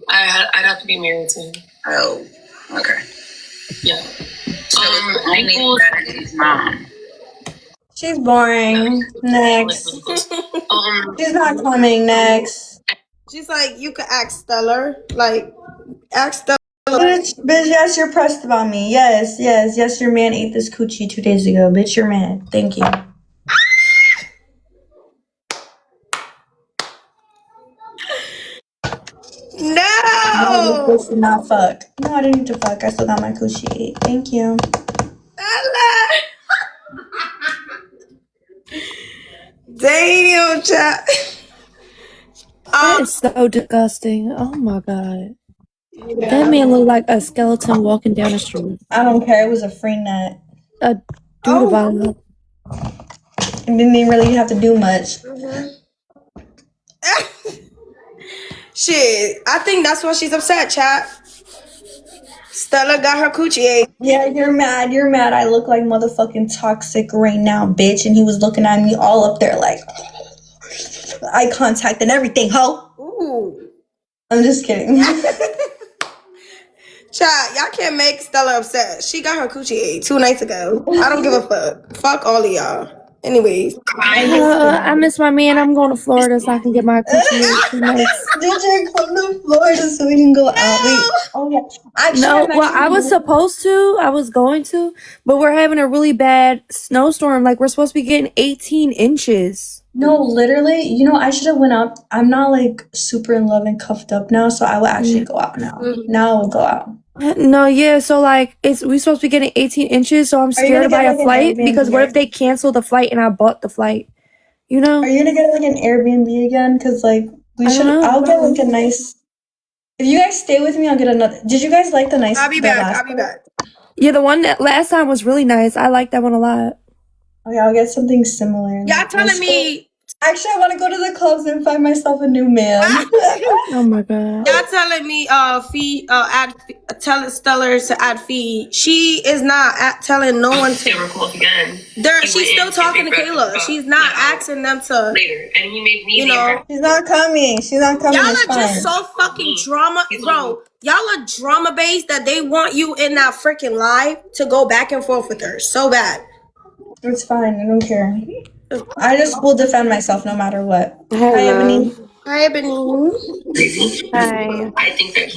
I'd have to be married to him. Oh, okay. Yeah. So only Saturday's mom. She's boring. Next. She's not coming. Next. She's like, you could ask Stella. Like, ask Stella. Bitch, yes, you're pressed about me. Yes, your man ate this coochie 2 days ago. Bitch, your man. Thank you. supposed to not fuck. No, I didn't need to fuck. I still got my coochie ate. Thank you. Damn, chat. That is so disgusting. Oh my god. That man looked like a skeleton walking down the street. I don't care. It was a free nut. A dude about And didn't even really have to do much. Shit, I think that's why she's upset, chat. Stella got her coochie ate. Yeah, you're mad. You're mad. I look like motherfucking toxic right now, bitch. And he was looking at me all up there like eye contact and everything, ho. Ooh. I'm just kidding. Chat, y'all can't make Stella upset. She got her coochie ate 2 nights ago. I don't give a fuck. Fuck all of y'all. Anyways. I miss my man. I'm going to Florida so I can get my coochie ate next. Did you come to Florida so we can go out? Wait. Oh yeah. Actually, No, I'm well, actually I was supposed to. I was going to, but we're having a really bad snowstorm. Like, we're supposed to be getting 18 inches. No, literally, I should have went up. I'm not like super in love and cuffed up now, so I will actually go out now. Now I will go out. No, yeah, so like we supposed to be getting 18 inches, so I'm scared to buy a flight because what if they cancel the flight and I bought the flight? You know? Are you gonna get like an Airbnb again? Cause like we should. I'll get like a nice. If you guys stay with me, I'll get another. Did you guys like the nice? I'll be back. Yeah, the one that last time was really nice. I like that one a lot. Okay, I'll get something similar. Y'all telling me. Actually, I want to go to the clubs and find myself a new man. Oh my god. Y'all telling me tell Stella to add fee. She is not telling no one to. Never called again. She's still talking to Kayla. She's not asking them to. Later, and he made me. She's not coming. She's not coming. Y'all It's are just fine. so fucking drama, bro. Y'all are drama based that they want you in that freaking live to go back and forth with her so bad. It's fine. I don't care. I just will defend myself no matter what. Hello. Hi, Ebony. Hi, Ebony. Hi. I think that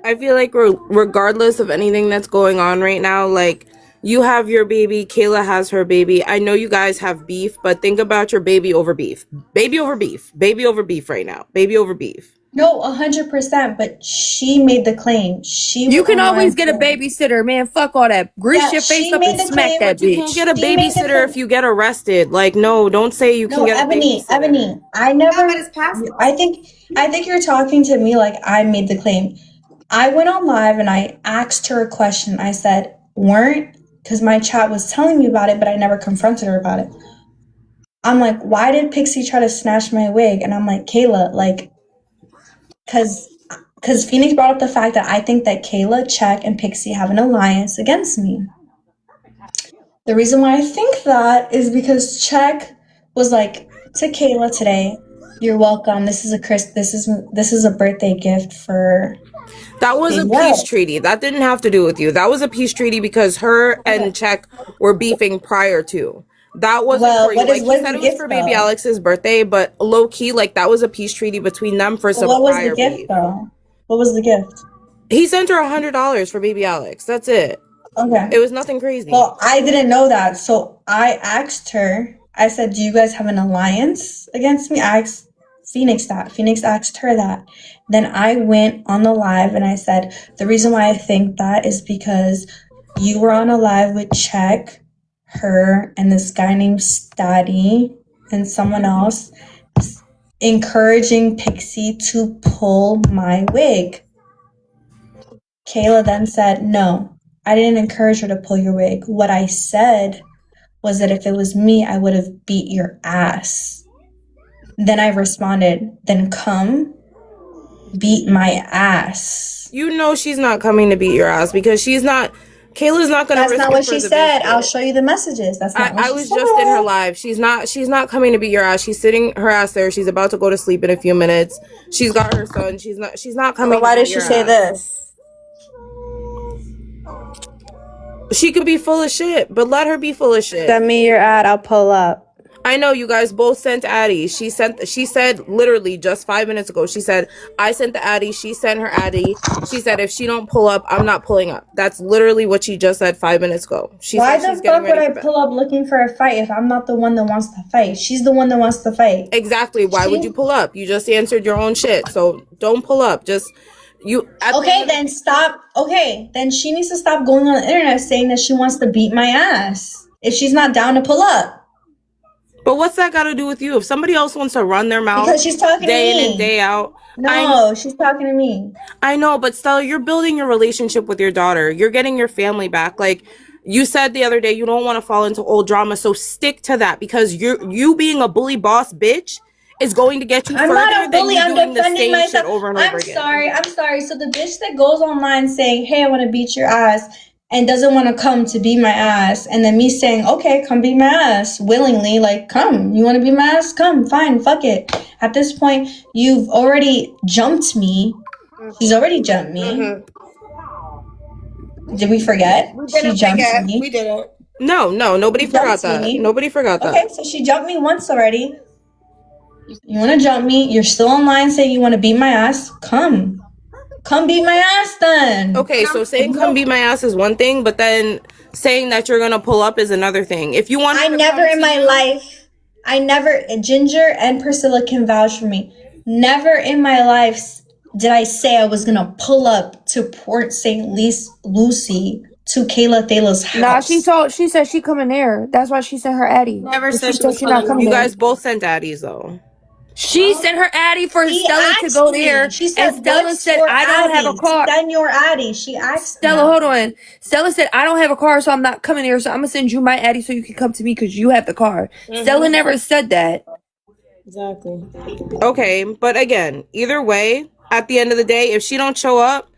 I feel like regardless of anything that's going on right now, like you have your baby, Kayla has her baby. I know you guys have beef, but think about your baby over beef. Baby over beef. Baby over beef right now. Baby over beef. No, 100%. But she made the claim. You can always get a babysitter, man. Fuck all that. Grease your face up and smack that You bitch. can't get a babysitter if you get arrested. Like, no, don't say you can get a babysitter. Ebony, I never. I think you're talking to me like I made the claim. I went on live and I asked her a question. I said, because my chat was telling me about it, but I never confronted her about it. I'm like, why did Pixie try to snatch my wig? And I'm like, Kayla, like, because Phoenix brought up the fact that I think that Kayla, Check, and Pixie have an alliance against me. The reason why I think that is because Check was like to Kayla today, "You're welcome. This is a birthday gift for." That was a peace treaty. That didn't have to do with you. That was a peace treaty because her and Check were beefing prior to. That wasn't for you. Like, he said it was for baby Alex's birthday, but low key, like, that was a peace treaty between them for some prior beef. What was the gift, though? What was the gift? He sent her $100 for baby Alex. That's it. Okay. It was nothing crazy. Well, I didn't know that, so I asked her. I said, "Do you guys have an alliance against me?" I asked Phoenix that. Phoenix asked her that. Then I went on the live and I said, "The reason why I think that is because you were on a live with Check, her, and this guy named Staddy and someone else encouraging Pixie to pull my wig." Kayla then said, "No, I didn't encourage her to pull your wig. What I said was that if it was me, I would have beat your ass." Then I responded, "Then come beat my ass." You know she's not coming to beat your ass because Kayla's not going to. That's not what she said. I'll show you the messages. That's not what she said. I was just in her live. She's not coming to beat your ass. She's sitting her ass there. She's about to go to sleep in a few minutes. She's got her son. She's not coming. But why did she say this? She could be full of shit, but let her be full of shit. Send me your ad. I'll pull up. I know you guys both sent Addie. She said literally just 5 minutes ago, she said, I sent the Addie. She sent her Addie. She said, if she don't pull up, I'm not pulling up. That's literally what she just said 5 minutes ago. Why the fuck would I pull up looking for a fight if I'm not the one that wants to fight? She's the one that wants to fight. Exactly. Why would you pull up? You just answered your own shit. So don't pull up. Okay, then stop. Okay, then she needs to stop going on the internet saying that she wants to beat my ass if she's not down to pull up. But what's that got to do with you? If somebody else wants to run their mouth Because she's talking day to me. in and day out. No, she's talking to me. I know, but Stella, you're building your relationship with your daughter. You're getting your family back. Like you said the other day, you don't want to fall into old drama, so stick to that because you being a bully boss bitch is going to get you I'm further not a than bully. you I'm doing the defending same myself. shit over and over again. I'm sorry. So the bitch that goes online saying, "Hey, I want to beat your ass," and doesn't want to come to beat my ass, and then me saying, "Okay, come beat my ass," willingly, like, come. You want to beat my ass? Come, fine, fuck it. At this point, you've already jumped me. She's already jumped me. Did we forget? She jumped me. We didn't. No, nobody forgot that. me. Nobody forgot that. Okay, so she jumped me once already. You want to jump me? You're still online saying you want to beat my ass? Come beat my ass then. Okay, so saying come beat my ass is one thing, but then saying that you're gonna pull up is another thing. If you want, I never in my life, Ginger and Priscilla can vouch for me. Never in my life did I say I was gonna pull up to Port St. Lucie to Kayla Thala's house. Nah, she said she coming there. That's why she sent her Addy. Never But said she she was said she not coming you there. guys both sent daddies though. She sent her Addy for She Stella to asked go me. there. She said, and Stella "What's said, your I don't have a Addy? car. Send your Addy." She asked Stella, me. hold on. Stella said, I don't have a car, so I'm not coming here. So I'm going to send you my Addy so you can come to me because you have the car. Stella never said that. Exactly. Okay, but again, either way, at the end of the day, if she don't show up,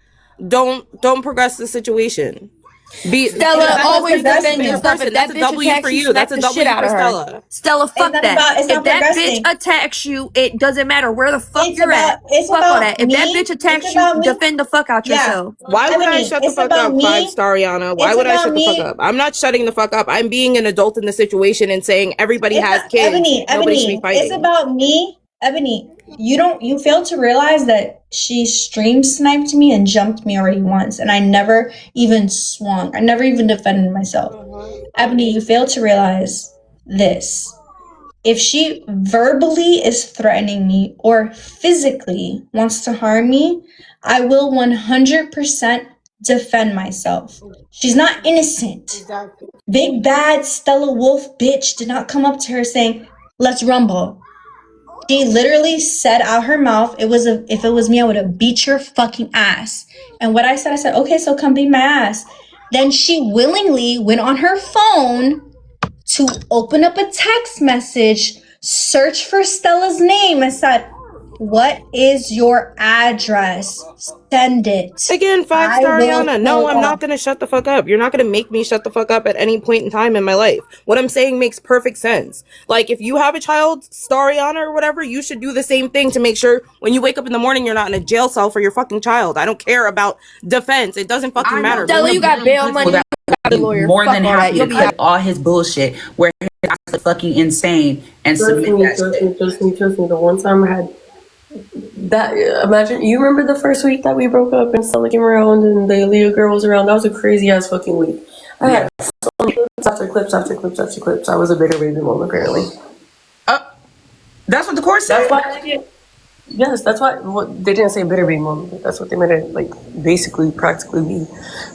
don't progress the situation. Stella, always defend yourself. If that That's a bitch W attacks for you, you. smack That's a the W shit out for of her. Stella. Stella, fuck not that. about- it's if not that progressing. bitch attacks you, it doesn't matter where the fuck It's you're about- at. it's Fuck all about that. If that me. bitch attacks It's you, about me. defend the fuck out Yeah. yourself. Why would I Ebony, shut the it's fuck about up, me. 5-star Ariana? Why It's would I about shut the fuck me. up? I'm not shutting the fuck up. I'm being an adult in the situation and saying everybody has kids. Nobody should be fighting. It's about me. Ebony, you failed to realize that she stream sniped me and jumped me already once, and I never even swung. I never even defended myself. Ebony, you failed to realize this. If she verbally is threatening me or physically wants to harm me, I will 100% defend myself. She's not innocent. Big bad Stella Wolf bitch did not come up to her saying, "Let's rumble." She literally said out her mouth, if it was me, I would have beat your fucking ass. And what I said, okay, so come beat my ass. Then she willingly went on her phone to open up a text message, search for Stella's name, and said, "What is your address? Send it." Again, 5-star I will Ariana. No, pull I'm not up. going to shut the fuck up. You're not going to make me shut the fuck up at any point in time in my life. What I'm saying makes perfect sense. Like, if you have a child, star Ariana or whatever, you should do the same thing to make sure when you wake up in the morning, you're not in a jail cell for your fucking child. I don't care about defense. It doesn't fucking matter. Stella, you got bail money. You got a lawyer. More Fuck than all that. happy You'll to be cut out. all his bullshit where he's fucking insane and submit that shit. Trust me. The one time I had that, imagine, you remember the first week that we broke up and Stella came around and the Leo girl was around? That was a crazy ass fucking week. I had so many clips after clips after clips after clips. I was a bitter baby mom, apparently. That's what the court said. That's why yes, that's why. Well, they didn't say bitter baby mom, but that's what they meant it, like, basically, practically be.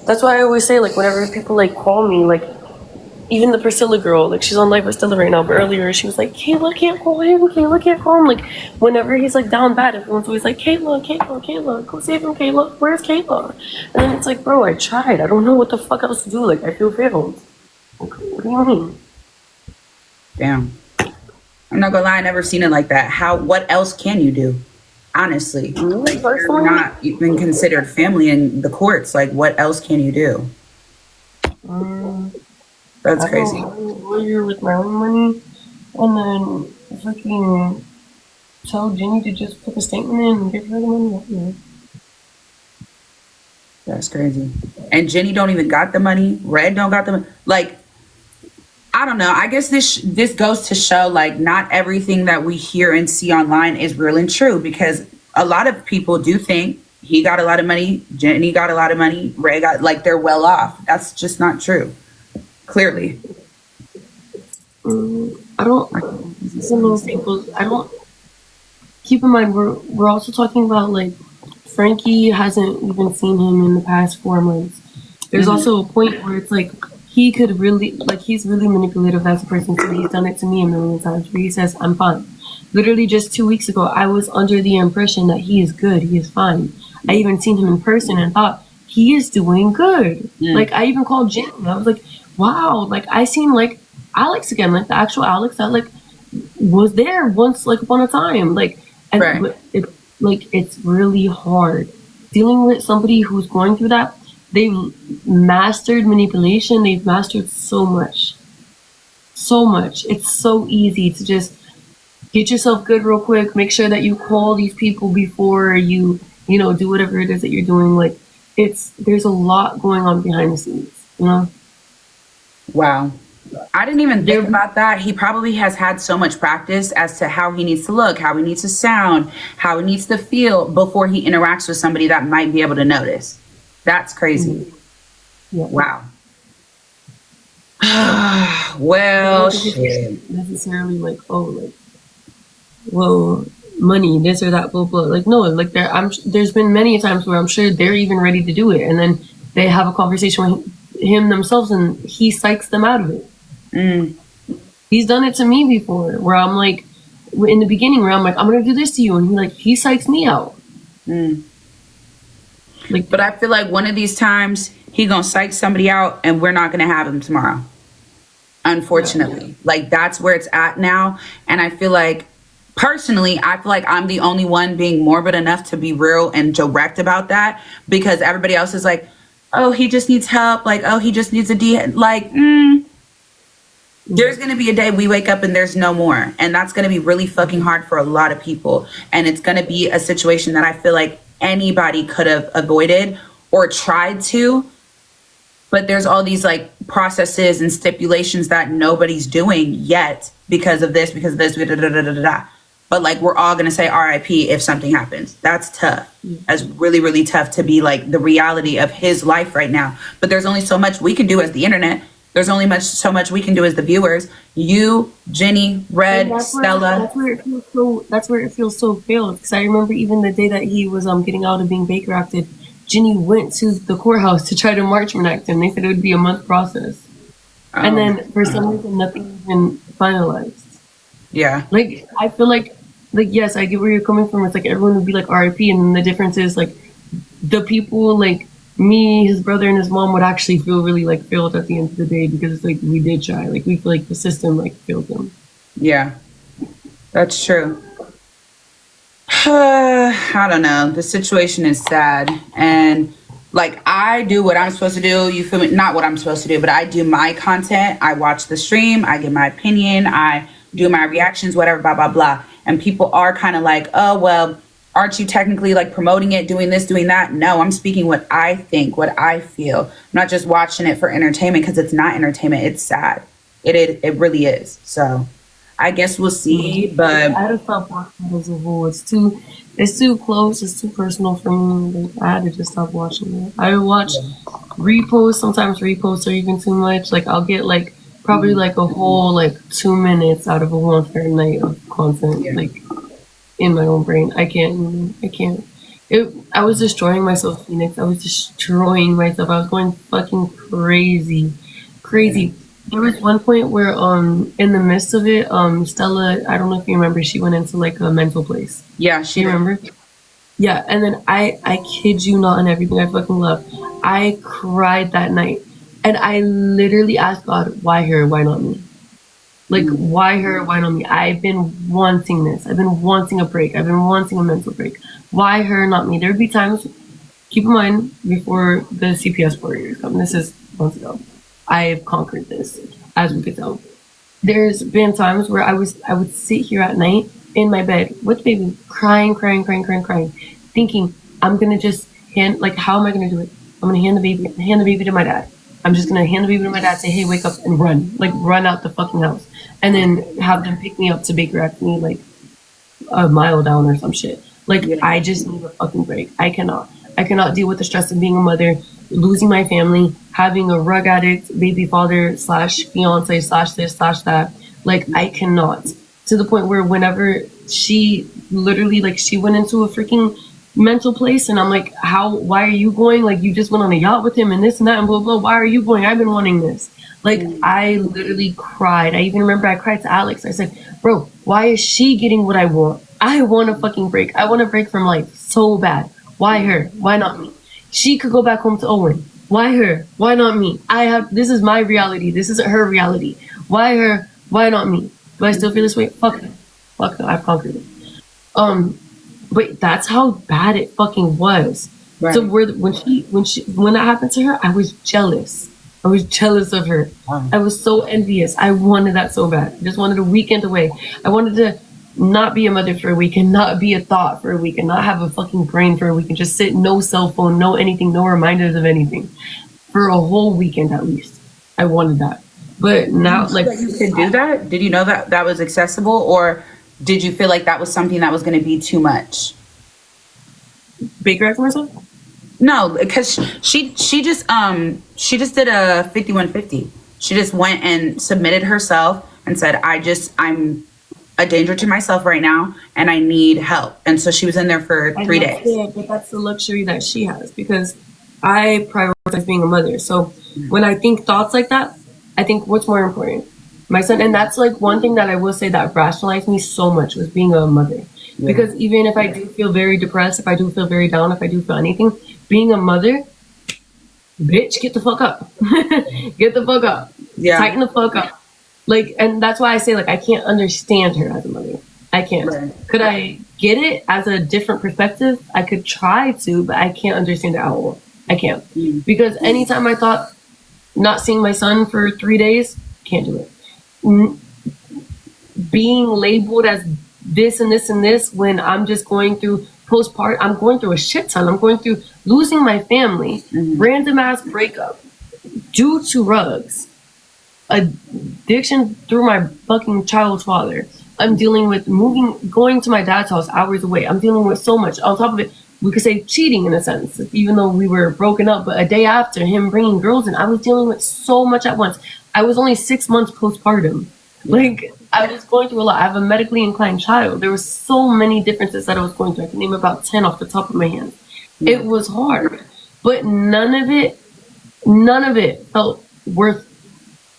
That's why I always say, like, whenever people, like, call me, like, even the Priscilla girl, like, she's on live with Stella right now, but earlier she was like, "Kayla can't call him, Kayla can't call him." Like, whenever he's, like, down bad, everyone's always like, Kayla, go save him, Kayla, where's Kayla? And then it's like, bro, I tried, I don't know what the fuck else to do, like, I feel failed. Like, what do you mean? Damn. I'm not gonna lie, I never seen it like that. What else can you do? Honestly. Like, you're not even considered family in the courts. Like, what else can you do? That's crazy. I'm a lawyer with my own money, and then fucking tell Jenny to just put a statement in and give her the money. That's crazy. And Jenny don't even got the money. Red don't got the money. Like, I don't know. I guess this goes to show, like, not everything that we hear and see online is real and true, because a lot of people do think he got a lot of money, Jenny got a lot of money, Ray got, like, they're well off. That's just not true. Clearly. I don't keep in mind we're also talking about, like, Frankie hasn't even seen him in the past 4 months. There's also a point where it's like he could really, like, he's really manipulative as a person. So he's done it to me a million times where he says, I'm fine. Literally just 2 weeks ago, I was under the impression that he is good, he is fine. I even seen him in person and thought, he is doing good. Like, I even called Jim. I was like, wow, like, I seen, like, Alex again, like, the actual Alex that, like, was there once, like, upon a time. Like, and Right. it's really hard. Dealing with somebody who's going through that, they've mastered manipulation. They've mastered so much. So much. It's so easy to just get yourself good real quick. Make sure that you call these people before you do whatever it is that you're doing. Like, there's a lot going on behind the scenes, you know? Wow. I didn't even think about that. He probably has had so much practice as to how he needs to look, how he needs to sound, how he needs to feel before he interacts with somebody that might be able to notice. That's crazy. Yeah. Wow. Well, shit. Necessarily like, oh, like, well, money, this or that, blah blah. Like, no, like there's been many times where I'm sure they're even ready to do it, and then they have a conversation with him themselves, and he psychs them out of it. He's done it to me before, where I'm like, in the beginning, where I'm like, I'm gonna do this to you, and he psychs me out. Like, but I feel like one of these times he gonna psych somebody out, and we're not gonna have him tomorrow. Unfortunately, like that's where it's at now, and I feel like. Personally, I feel like I'm the only one being morbid enough to be real and direct about that, because everybody else is like, oh, he just needs help. Like, oh, he just needs a there's going to be a day we wake up and there's no more. And that's going to be really fucking hard for a lot of people. And it's going to be a situation that I feel like anybody could have avoided or tried to. But there's all these like processes and stipulations that nobody's doing yet because of this, da, da, da, da, da, da. But like, we're all going to say RIP if something happens. That's tough. That's really, really tough to be like the reality of his life right now. But there's only so much we can do as the internet. There's only so much we can do as the viewers. You, Jenny, Red, Stella. That's where it feels so failed. Because I remember even the day that he was getting out of being Baker acted, Jenny went to the courthouse to try to Marchman act him. They said it would be a month process. And then for some reason, nothing's been finalized. Yeah. Like, I feel like, yes, I get where you're coming from. It's like everyone would be like RIP. And then the difference is like the people like me, his brother, and his mom would actually feel really like failed at the end of the day, because it's like we did try. Like, we feel like the system like failed them. Yeah, that's true. I don't know. The situation is sad, and like I do what I'm supposed to do. You feel me? Not what I'm supposed to do, but I do my content. I watch the stream. I give my opinion. I do my reactions, whatever, blah blah blah. And people are kind of like, oh well, aren't you technically like promoting it, doing this, doing that? No, I'm speaking what I think, what I feel. I'm not just watching it for entertainment, because it's not entertainment. It's sad. It really is. So I guess we'll see. But I had to stop watching it as a whole. It's too close. It's too personal for me. Like, I had to just stop watching it. I would watch reposts. Sometimes reposts are even too much. Like, I'll get like probably like a whole like 2 minutes out of a whole entire night of content. Like, in my own brain. I can't. I was destroying myself, Phoenix. I was destroying myself. I was going fucking crazy. There was one point where in the midst of it, Stella, I don't know if you remember, she went into like a mental place. Yeah, she remember. Yeah, and then I kid you not, and everything I fucking love, I cried that night, and I literally asked God, why her, why not me? Like, why her? Why not me? I've been wanting this. I've been wanting a break. I've been wanting a mental break. Why her, not me? There would be times, keep in mind, before the CPS 4 years come, this is months ago, I've conquered this, as we could tell. There's been times where I would sit here at night in my bed with baby, crying, thinking, I'm going to just how am I going to do it? I'm going to hand the baby to my dad. I'm just going to hand the baby to my dad, say, hey, wake up, and run out the fucking house. And then have them pick me up to Baker Act me like a mile down or some shit. Like, I just need a fucking break. I cannot deal with the stress of being a mother, losing my family, having a rug addict, baby father / fiance / this / that. Like, I cannot. To the point where whenever she literally, like, she went into a freaking mental place, and I'm like, why are you going? Like, you just went on a yacht with him and this and that and blah blah. Why are you going? I've been wanting this. Like, I literally cried. I even remember I cried to Alex. I said, bro, why is she getting what I want? I want a fucking break. I want a break from life so bad. Why her? Why not me? She could go back home to Owen. Why her? Why not me? This is my reality. This isn't her reality. Why her? Why not me? Do I still feel this way? Fuck it. Fuck it. I've conquered it. But that's how bad it fucking was. Right. So when that happened to her, I was jealous. I was jealous of her. Wow. I was so envious. I wanted that so bad. I just wanted a weekend away. I wanted to not be a mother for a week and not be a thought for a week and not have a fucking brain for a week and just sit, no cell phone, no anything, no reminders of anything for a whole weekend at least. I wanted that. But now, like, you could do that? Did you know that that was accessible, or did you feel like that was something that was going to be too much? Baker after myself? No, because she just did a 5150. She just went and submitted herself and said, I'm a danger to myself right now and I need help. And so she was in there for 3 days. Yeah, but that's the luxury that she has, because I prioritize being a mother. So when I think thoughts like that, I think what's more important? My son. And that's like one thing that I will say that rationalized me so much was being a mother. Yeah. Because even if I do feel very depressed, if I do feel very down, if I do feel anything, being a mother, bitch, get the fuck up. Get the fuck up. Yeah. Tighten the fuck up. Like, and that's why I say, like, I can't understand her as a mother. I can't. Right. Could I get it as a different perspective? I could try to, but I can't understand it at all. I can't. Because anytime I thought not seeing my son for 3 days, can't do it. Being labeled as this and this and this when I'm just going through postpartum, I'm going through a shit ton. I'm going through losing my family, random ass breakup due to rugs, addiction through my fucking child's father. I'm dealing with going to my dad's house hours away. I'm dealing with so much. On top of it, we could say cheating in a sense, even though we were broken up. But a day after him bringing girls in, I was dealing with so much at once. I was only 6 months postpartum. Like, I was going through a lot. I have a medically inclined child. There were so many differences that I was going through. I can name about 10 off the top of my hands. It was hard, but none of it felt worth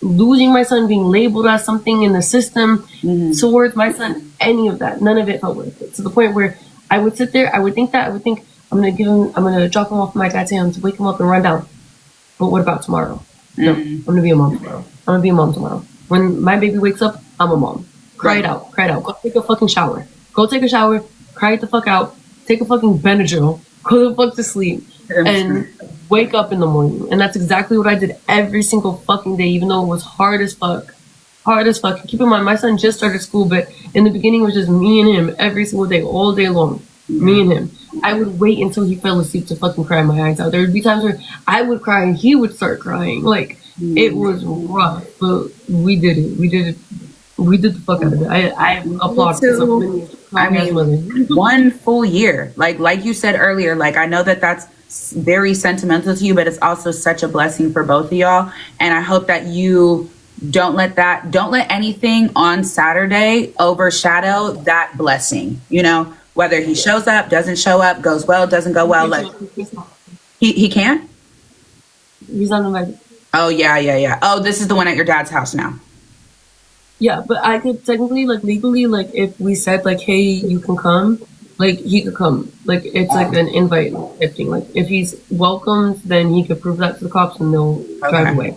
losing my son, being labeled as something in the system towards my son. Any of that, none of it felt worth it. To the point where I would sit there, I would think I'm gonna drop him off in my dad's hands, wake him up and run down. But what about tomorrow? No, I'm gonna be a mom tomorrow. When my baby wakes up, I'm a mom. Cry it out. Go take a fucking shower. Cry it the fuck out. Take a fucking Benadryl. Go the fuck to sleep. And wake up in the morning. And that's exactly what I did every single fucking day, even though it was hard as fuck. Keep in mind, my son just started school, but in the beginning it was just me and him every single day, all day long. Me and him. I would wait until he fell asleep to fucking cry my eyes out. There would be times where I would cry and he would start crying. Like, it was rough, but we did it. We did the fuck out of it. I applaud myself. I mean, 1 full year. Like you said earlier, like, I know that that's very sentimental to you, but it's also such a blessing for both of y'all. And I hope that you don't let anything on Saturday overshadow that blessing. You know, whether he shows up, doesn't show up, goes well, doesn't go well. Like, he can't? He's not invited. Oh, yeah. Oh, this is the one at your dad's house now. Yeah, but I could technically, like, legally, like, if we said, like, hey, you can come, like, he could come. Like, it's like an invite type thing. Like, if he's welcomed, then he could prove that to the cops and they'll drive away.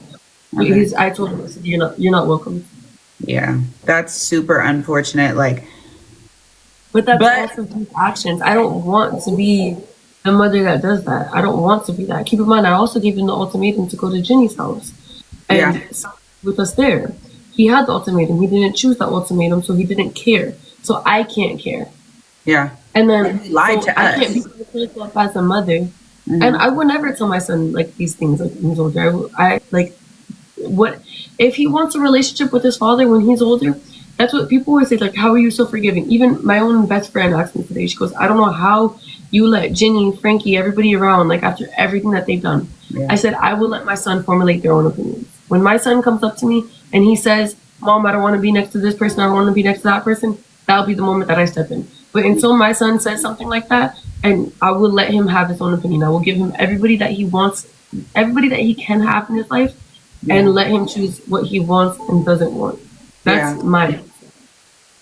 Okay. I told him, I said, you're not welcome. Yeah, that's super unfortunate. Like, but also his actions. I don't want to be the mother that does that. I don't want to be that. Keep in mind, I also gave him the ultimatum to go to Ginny's house and with us there. He had the ultimatum. He didn't choose that ultimatum, so he didn't care. So I can't care. Yeah. And then he lied to us. I can't be myself as a mother. And I would never tell my son, like, these things, like, when he's older. I like, what if he wants a relationship with his father when he's older? That's what people always say, like, how are you so forgiving? Even my own best friend asked me today, she goes, I don't know how you let Ginny, Frankie, everybody around, like, after everything that they've done. I said, I will let my son formulate their own opinions. When my son comes up to me and he says, Mom, I don't want to be next to this person, I don't want to be next to that person, that'll be the moment that I step in. But until my son says something like that, and I will let him have his own opinion. I will give him everybody that he wants, everybody that he can have in his life, and let him choose what he wants and doesn't want. That's my.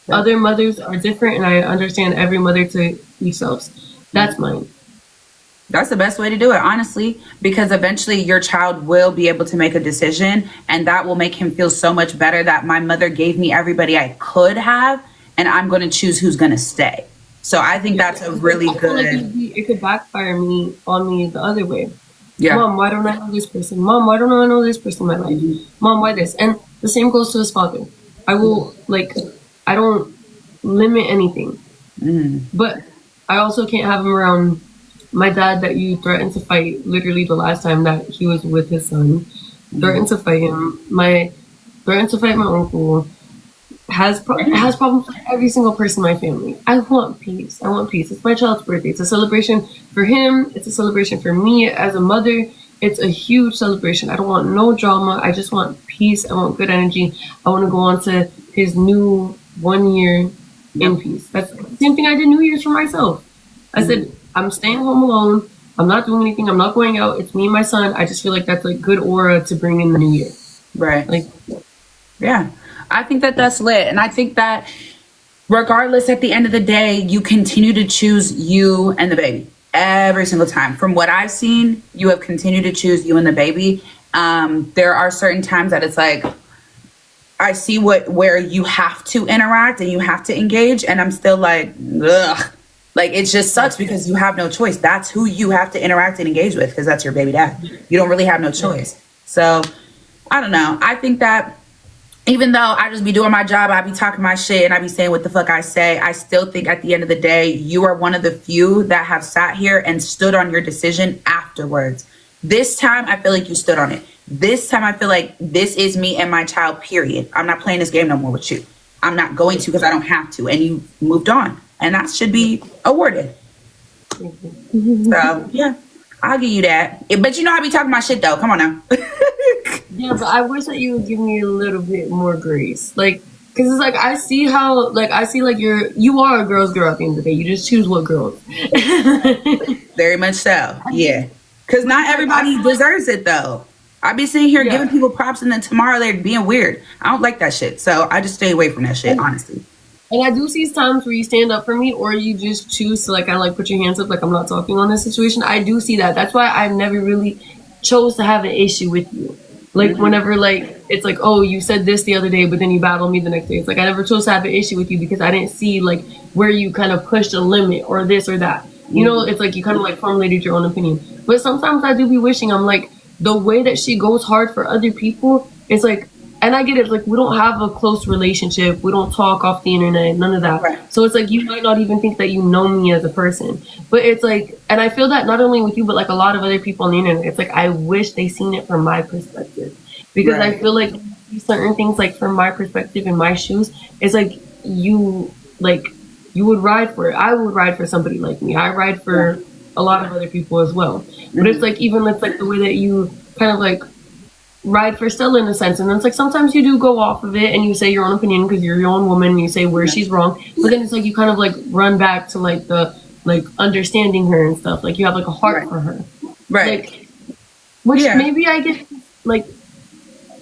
Other mothers are different, and I understand every mother to themselves. That's mine. That's the best way to do it, honestly, because eventually your child will be able to make a decision, and that will make him feel so much better that my mother gave me everybody I could have, and I'm going to choose who's going to stay. So I think that's a really good. Like it could backfire on me the other way. Yeah. Mom, why don't I know this person? Mom, why don't I know this person in my life? Mom, why this? And the same goes to his father. I will I don't limit anything, but I also can't have him around my dad that you threatened to fight. Literally the last time that he was with his son, threatened to fight him. Threatened to fight my uncle. Has problems with every single person in my family. I want peace. I want peace. It's my child's birthday. It's a celebration for him. It's a celebration for me as a mother. It's a huge celebration. I don't want no drama. I just want peace. I want good energy. I want to go on to his new 1 year in peace. That's the same thing I did New Year's for myself. I said, I'm staying home alone. I'm not doing anything. I'm not going out. It's me and my son. I just feel like that's like good aura to bring in the new year. Right. Like, yeah. I think that that's lit. And I think that regardless, at the end of the day, you continue to choose you and the baby every single time. From what I've seen, you have continued to choose you and the baby. There are certain times that it's like, I see where you have to interact and you have to engage. And I'm still like, ugh. Like, it just sucks because you have no choice. That's who you have to interact and engage with because that's your baby dad. You don't really have no choice. So I don't know. I think that even though I just be doing my job, I be talking my shit and I be saying what the fuck I say, I still think at the end of the day, you are one of the few that have sat here and stood on your decision afterwards. This time, I feel like you stood on it. This time, I feel like this is me and my child, period. I'm not playing this game no more with you. I'm not going to because I don't have to. And you moved on. And that should be awarded. So, yeah, I'll give you that. But you know I be talking my shit, though. Come on now. yeah, but I wish that you would give me a little bit more grace. Like, because it's like, I see like you are a girl's girl at the end of the day. You just choose what girls. Very much so, yeah. Because not everybody deserves it, though. I be sitting here giving people props and then tomorrow they're being weird. I don't like that shit. So I just stay away from that shit, honestly. And I do see times where you stand up for me or you just choose to like kind of like put your hands up like I'm not talking on this situation. I do see that. That's why I've never really chose to have an issue with you. Like whenever like it's like, oh, you said this the other day, but then you battled me the next day. It's like I never chose to have an issue with you because I didn't see like where you kind of pushed a limit or this or that. You know, it's like you kind of like formulated your own opinion. But sometimes I do be wishing I'm like the way that she goes hard for other people is like, and I get it, like we don't have a close relationship. We don't talk off the internet, none of that. Right. So it's like you might not even think that you know me as a person. But it's like, and I feel that not only with you, but like a lot of other people on the internet. It's like I wish they seen it from my perspective. Because I feel like certain things like from my perspective in my shoes, it's like you would ride for it. I would ride for somebody like me. I ride for a lot of other people as well. But it's like even it's like the way that you kind of like ride for Stella in a sense, and then it's like sometimes you do go off of it and you say your own opinion because you're your own woman and you say where she's wrong, but then it's like you kind of like run back to like the like understanding her and stuff, like you have like a heart for her, like which maybe I get like,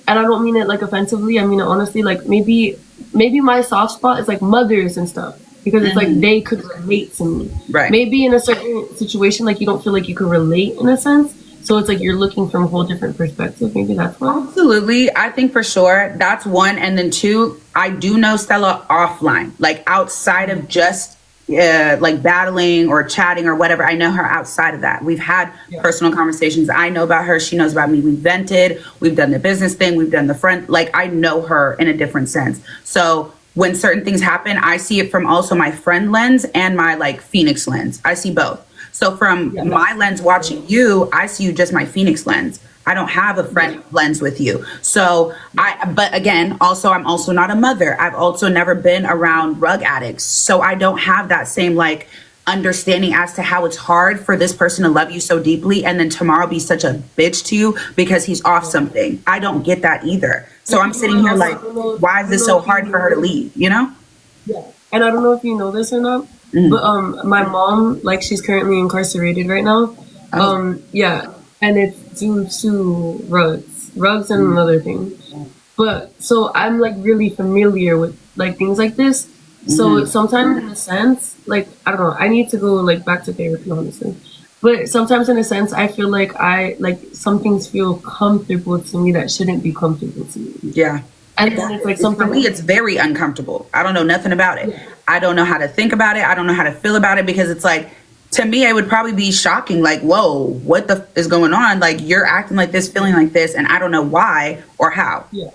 and I don't mean it like offensively, I mean it honestly, like maybe my soft spot is like mothers and stuff because it's like they could relate to me, maybe in a certain situation like you don't feel like you could relate in a sense. So it's like you're looking from a whole different perspective. Maybe that's why. Absolutely. I think for sure that's one. And then two, I do know Stella offline, like outside of just like battling or chatting or whatever. I know her outside of that. We've had personal conversations. I know about her. She knows about me. We've vented. We've done the business thing. We've done the front. Like I know her in a different sense. So when certain things happen, I see it from also my friend lens and my like Phoenix lens. I see both. So from my lens watching you, I see you just my Phoenix lens. I don't have a friend lens with you. So but again, also, I'm also not a mother. I've also never been around drug addicts. So I don't have that same like understanding as to how it's hard for this person to love you so deeply and then tomorrow be such a bitch to you because he's off something. I don't get that either. So I'm sitting here like, why is this so hard for her to leave, you know? Yeah. And I don't know if you know this or not, But my mom, like, she's currently incarcerated right now. Yeah, and it's due to rugs and another thing. But so I'm like really familiar with like things like this. So sometimes in a sense, like I don't know, I need to go like back to therapy honestly. But sometimes in a sense I feel like some things feel comfortable to me that shouldn't be comfortable to me. Yeah. And then it's like For something me, it's very uncomfortable. I don't know nothing about it. I don't know how to think about it. I don't know how to feel about it because it's like, to me, it would probably be shocking. Like, whoa, what the is going on? Like, you're acting like this, feeling like this, and I don't know why or how. Yeah.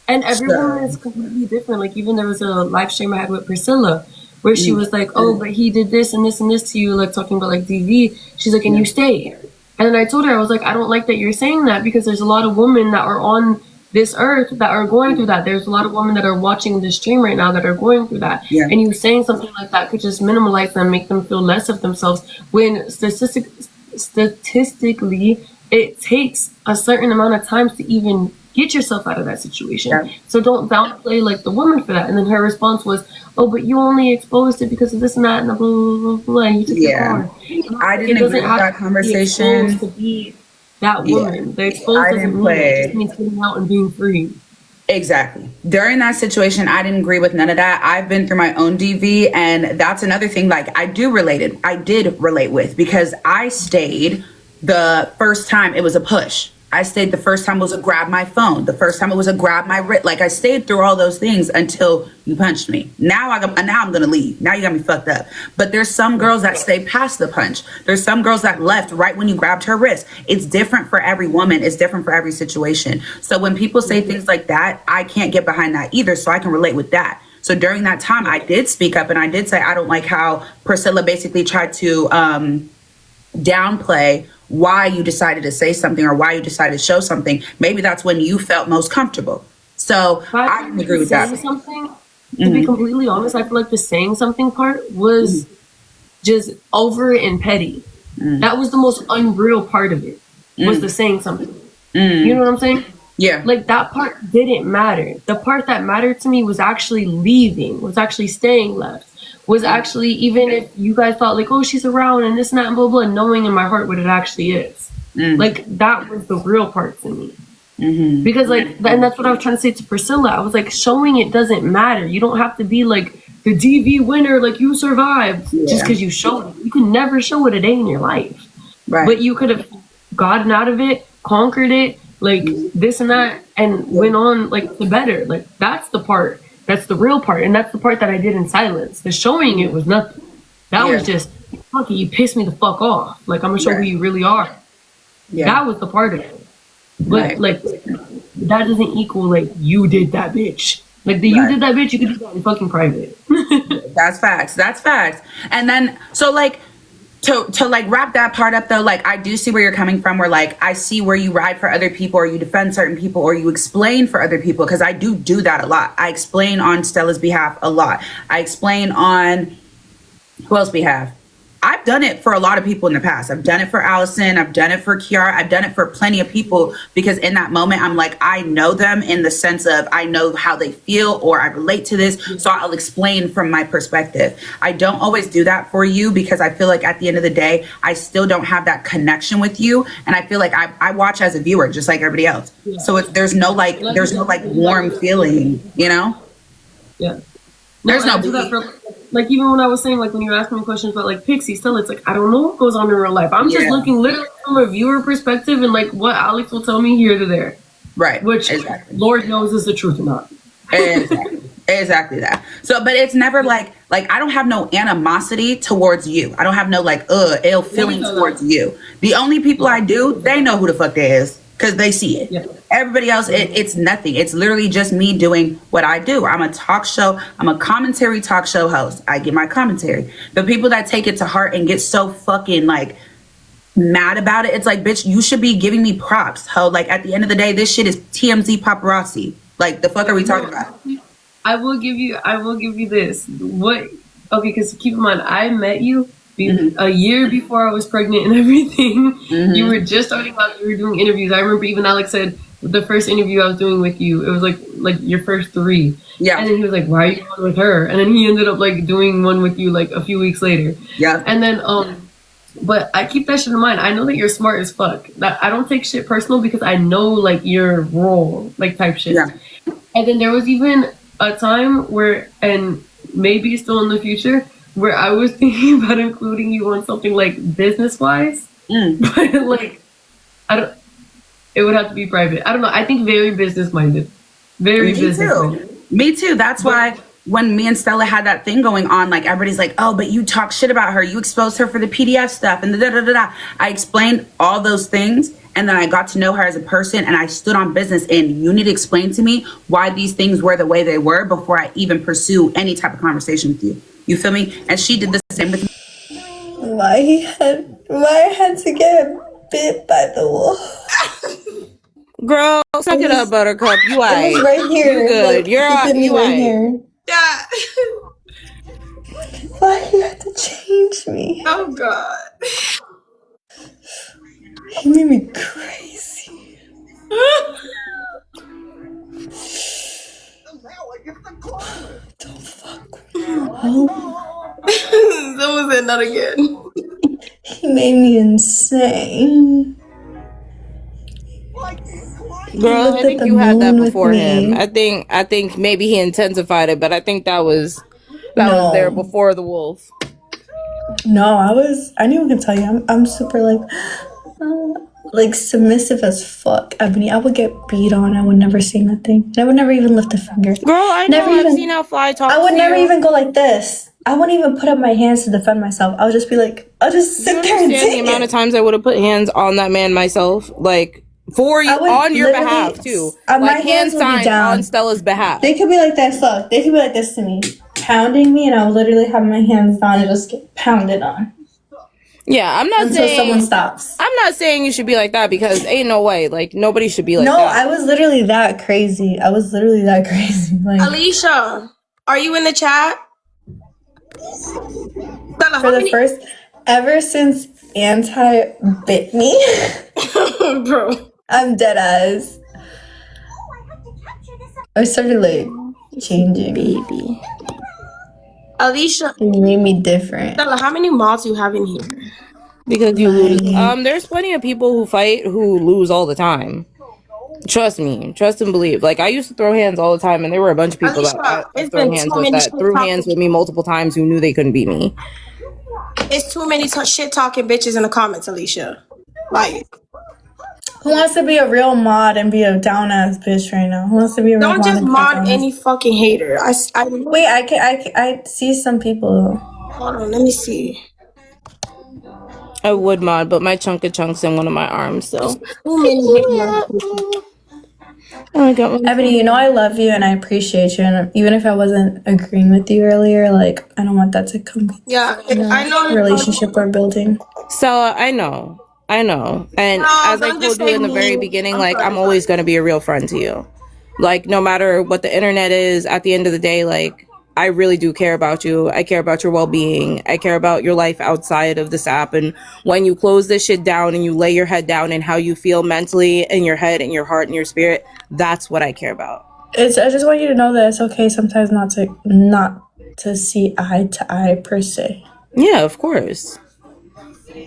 And everyone is completely different. Like, even there was a live stream I had with Priscilla where she was like, oh, but he did this and this and this to you, like talking about like DV. She's like, and you stayed. And then I told her, I was like, I don't like that you're saying that because there's a lot of women that are on this earth that are going through that. There's a lot of women that are watching this stream right now that are going through that. Yeah. And you saying something like that could just minimalize them, make them feel less of themselves when statistically it takes a certain amount of time to even get yourself out of that situation. Yeah. So don't downplay like the woman for that. And then her response was, oh, but you only exposed it because of this and that and blah, blah, blah, blah, and you took the car. I didn't agree with that conversation. To be that woman. The exposed doesn't mean it just means getting out and being free. Exactly. During that situation, I didn't agree with none of that. I've been through my own DV, and that's another thing. Like, I did relate with, because I stayed the first time it was a push. I stayed the first time it was a grab my phone. The first time it was a grab my wrist. Like, I stayed through all those things until you punched me. Now I'm gonna leave. Now you got me fucked up. But there's some girls that stay past the punch. There's some girls that left right when you grabbed her wrist. It's different for every woman. It's different for every situation. So when people say things like that, I can't get behind that either. So I can relate with that. So during that time, I did speak up and I did say, I don't like how Priscilla basically tried to downplay why you decided to say something or why you decided to show something. Maybe that's when you felt most comfortable. So I can agree with that. To be completely honest, I feel like the saying something part was just over and petty. That was the most unreal part of it, was the saying something. You know what I'm saying? Yeah. Like, that part didn't matter. The part that mattered to me was actually leaving, was actually staying left. Was actually, even if you guys thought like, oh, she's around and this and that and blah, blah, knowing in my heart what it actually is. Like, that was the real part to me. Because like, and that's what I was trying to say to Priscilla. I was like, showing it doesn't matter. You don't have to be like the DV winner, like you survived just because you showed it. You can never show it a day in your life. Right. But you could have gotten out of it, conquered it, like this and that, and went on like to better. Like, that's the part. That's the real part, and that's the part that I did in silence. The showing it was nothing. That was just, fuck it, you pissed me the fuck off. Like, I'm gonna show who you really are. That was the part of it. But like, that doesn't equal like you did that bitch. Like, you did that bitch, you could do that in fucking private. That's facts. That's facts. And then, so like, to like wrap that part up though, like, I do see where you're coming from, where like, I see where you ride for other people or you defend certain people or you explain for other people, because I do that a lot. I explain on Stella's behalf a lot. I explain on who else behalf. I've done it for a lot of people in the past. I've done it for Allison. I've done it for Kiara. I've done it for plenty of people, because in that moment, I'm like, I know them in the sense of I know how they feel or I relate to this. So I'll explain from my perspective. I don't always do that for you because I feel like at the end of the day, I still don't have that connection with you. And I feel like I watch as a viewer, just like everybody else. So there's no warm feeling, you know? Yeah. There's no do that for, like, even when I was saying, like, when you were asking me questions about, like, Pixie, still, it's like, I don't know what goes on in real life. I'm just looking literally from a viewer perspective and, like, what Alex will tell me here to there. Right. Which, Lord knows is the truth or not. Exactly that. So, but it's never like I don't have no animosity towards you. I don't have no, like, ill feeling towards you. The only people I do, they know who the fuck they is, because they see it. Yeah. Everybody else, it's nothing. It's literally just me doing what I do. I'm a commentary talk show host. I give my commentary. The people that take it to heart and get so fucking like mad about it, it's like, bitch, you should be giving me props. How, like, at the end of the day, this shit is TMZ paparazzi. Like, the fuck are we talking about? I will give you this. What? Okay, because keep in mind, I met you a year before I was pregnant and everything. You were just starting out, you were doing interviews. I remember even Alex said, the first interview I was doing with you. It was like your first 3. Yeah. And then he was like, "Why are you on with her?" And then he ended up like doing one with you like a few weeks later. Yeah. And then but I keep that shit in mind. I know that you're smart as fuck. That I don't take shit personal because I know like your role, like type shit. Yeah. And then there was even a time where, and maybe still in the future, where I was thinking about including you on something like business wise, but like I don't. It would have to be private. I don't know. I think very business minded. Very business minded. Me too. That's why when me and Stella had that thing going on, like everybody's like, "Oh, but you talk shit about her. You exposed her for the PDF stuff and da da da da." I explained all those things, and then I got to know her as a person, and I stood on business. And you need to explain to me why these things were the way they were before I even pursue any type of conversation with you. You feel me? And she did the same with me. Why I had to get bit by the wolf? Girl, suck it up, Buttercup. You It was alright. right here. You good. Like, You're he bit me you right alright. here. Yeah. Why you had to change me? Oh God. He made me crazy. Don't fuck with me. Someone said not again. He made me insane. Girl, I looked at think the you had that moon with before him. me. I think maybe he intensified it, but I think that was there before the wolf. No, I didn't even tell you. I'm super like submissive as fuck. Ebony, I would get beat on. I would never say nothing. And I would never even lift a finger. Girl, I know. I've seen how Fly talks. I would to never you. even go like this. I wouldn't even put up my hands to defend myself. I would just be like, I'll just sit there and Understand the take amount it. of times I would have put hands on that man myself, like for you, I would on your literally- behalf too. my Like hand hands would be signed down. on Stella's behalf. They could be like this. Look, they could be like this to me, pounding me, and I would literally have my hands down and just get pounded on Yeah, I'm not until saying someone stops. I'm not saying you should be like that because ain't no way. Like nobody should be like No, that. I was literally that crazy. Like Alicia, are you in the chat? Stella, for the first, ever since Anti bit me, bro. I'm dead ass. I started like changing. Baby. Alicia, It made me different. Stella, how many mods you have in here? Because you lose. There's plenty of people who fight who lose all the time. Trust me, trust and believe. Like I used to throw hands all the time, and there were a bunch of people that It's throw been hands too with many that shit threw talking- hands with me multiple times who knew they couldn't beat me. It's too many shit talking bitches in the comments, Alicia. Like, Who wants to be a real mod and be a down ass bitch right now? Who wants to be a real don't mod? just and be a mod down-ass- any fucking hater. Wait, I see some people. Hold on, let me see. I would mod, but my chunk of chunks in one of my arms, so. Too many haters. I got one. Ebony, you know I love you and I appreciate you, and even if I wasn't agreeing with you earlier, like I don't want that to come. Yeah, I know. The relationship we're building. So I know, and No, as I don't just told you say in the very me. beginning, I'm like sorry. I'm always gonna be a real friend to you. Like no matter what the internet is, at the end of the day, like I really do care about you. I care about your well-being. I care about your life outside of this app. And when you close this shit down and you lay your head down and how you feel mentally in your head and your heart and your spirit, that's what I care about. I just want you to know that it's okay sometimes not to see eye to eye per se. Yeah, of course.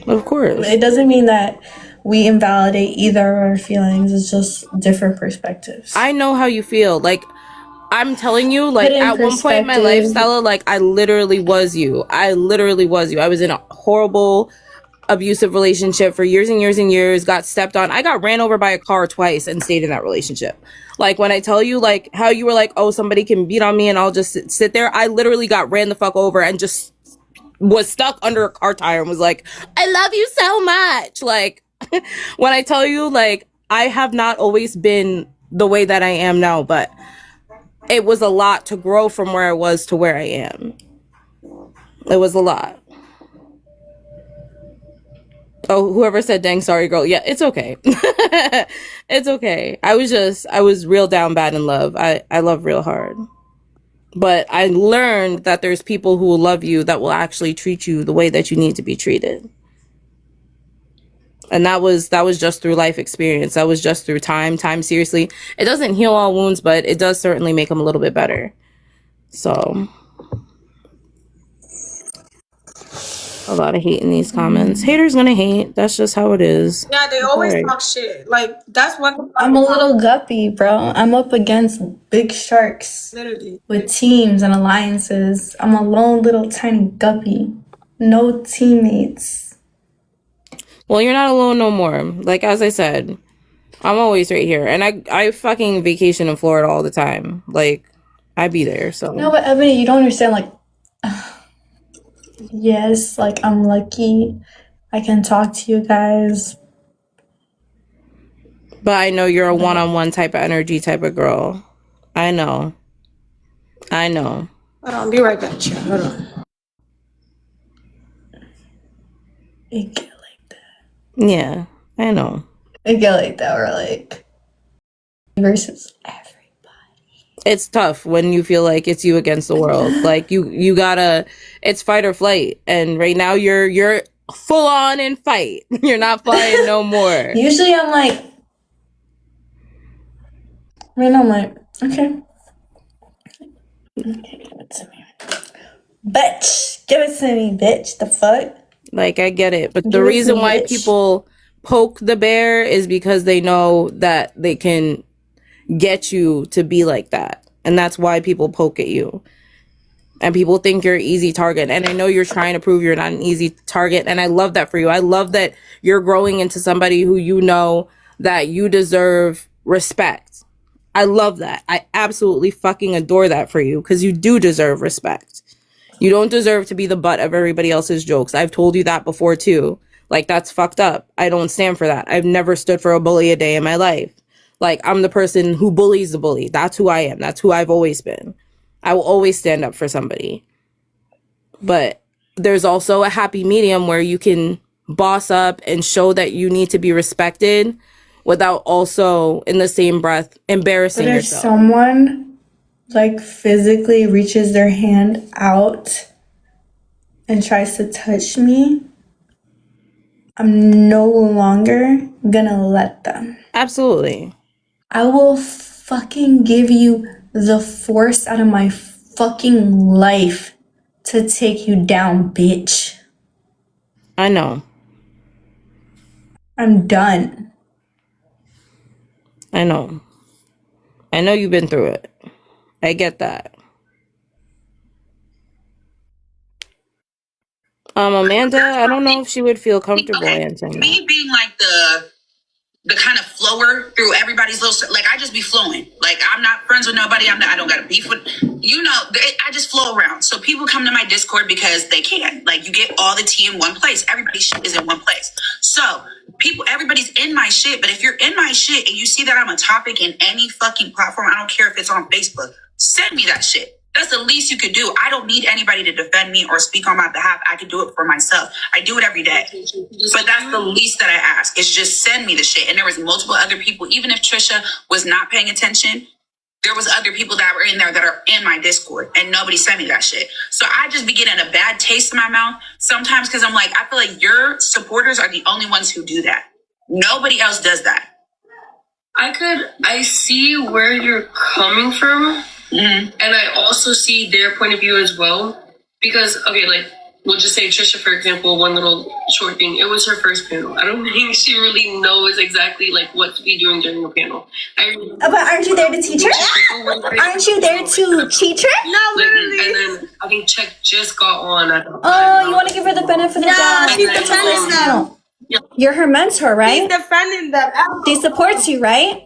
Of course. It doesn't mean that we invalidate either of our feelings. It's just different perspectives. I know how you feel. Like, I'm telling you, like, Put in at one point in my life, perspective. Stella, like, I literally was you. I was in a horrible, abusive relationship for years and years and years, got stepped on. I got ran over by a car twice and stayed in that relationship. Like, when I tell you, like, how you were like, oh, somebody can beat on me and I'll just sit there. I literally got ran the fuck over and just was stuck under a car tire and was like, I love you so much. Like, when I tell you, like, I have not always been the way that I am now, but it was a lot to grow from where I was to where I am. It was a lot. Oh, whoever said dang sorry girl. Yeah, it's okay. It's okay. I was real down bad in love. I love real hard. But I learned that there's people who will love you that will actually treat you the way that you need to be treated. And that was just through life experience. That was just through time. Time, seriously, it doesn't heal all wounds, but it does certainly make them a little bit better. So, a lot of hate in these comments. Haters gonna hate. That's just how it is. Yeah, they always Right. talk shit. Like, that's one. I'm a little guppy, bro. I'm up against big sharks Literally. with teams and alliances. I'm a lone little tiny guppy. No teammates. Well, you're not alone no more. Like, as I said, I'm always right here. And I fucking vacation in Florida all the time. Like, I be there, so. No, but Ebony, you don't understand. Like, yes, like, I'm lucky. I can talk to you guys. But I know you're a one-on-one type of energy type of girl. I know. Hold on, be right back, chill. Hold on. It get like that. Yeah, I know. It get like that. We're like, versus everybody. It's tough when you feel like it's you against the world. Like you gotta, it's fight or flight. And right now you're full on in fight. You're not flying no more. Usually I'm like, right now I'm like, okay. Okay, give it to me. Bitch, give it to me, bitch. The fuck? Like, I get it. But the Give it to reason me, why bitch. people poke the bear is because they know that they can get you to be like that. And that's why people poke at you. And people think you're an easy target. And I know you're trying to prove you're not an easy target. And I love that for you. I love that you're growing into somebody who you know that you deserve respect. I love that. I absolutely fucking adore that for you, because you do deserve respect. You don't deserve to be the butt of everybody else's jokes. I've told you that before too. Like, that's fucked up. I don't stand for that. I've never stood for a bully a day in my life. Like, I'm the person who bullies the bully. That's who I am. That's who I've always been. I will always stand up for somebody. But there's also a happy medium where you can boss up and show that you need to be respected without also, in the same breath, embarrassing But if yourself. someone like physically reaches their hand out and tries to touch me, I'm no longer gonna let them. Absolutely. I will fucking give you the force out of my fucking life to take you down, bitch. I know. I'm done. I know. I know you've been through it. I get that. Amanda, I don't know if she would feel comfortable answering that. Me being like the kind of flower through everybody's little, like, I just be flowing. Like, I'm not friends with nobody. I don't got a beef with, I just flow around. So people come to my Discord because they can. Like, you get all the tea in one place. Everybody's shit is in one place. So everybody's in my shit. But if you're in my shit and you see that I'm a topic in any fucking platform, I don't care if it's on Facebook, send me that shit. That's the least you could do. I don't need anybody to defend me or speak on my behalf. I can do it for myself. I do it every day. But that's the least that I ask, is just send me the shit. And there was multiple other people. Even if Trisha was not paying attention, there was other people that were in there that are in my Discord, and nobody sent me that shit. So I just be getting a bad taste in my mouth sometimes, because I'm like, I feel like your supporters are the only ones who do that. Nobody else does that. I see where you're coming from. Mm-hmm. And I also see their point of view as well. Because, okay, like, we'll just say Trisha, for example, one little short thing. It was her first panel. I don't think she really knows exactly, like, what to be doing during a panel. But aren't you there to teach her? Aren't you there to teach her? No, literally. And then I think Check just got on. Oh, you want to give her the benefit of the doubt? she's defending them. You're her mentor, right? She's defending them. She supports you, right?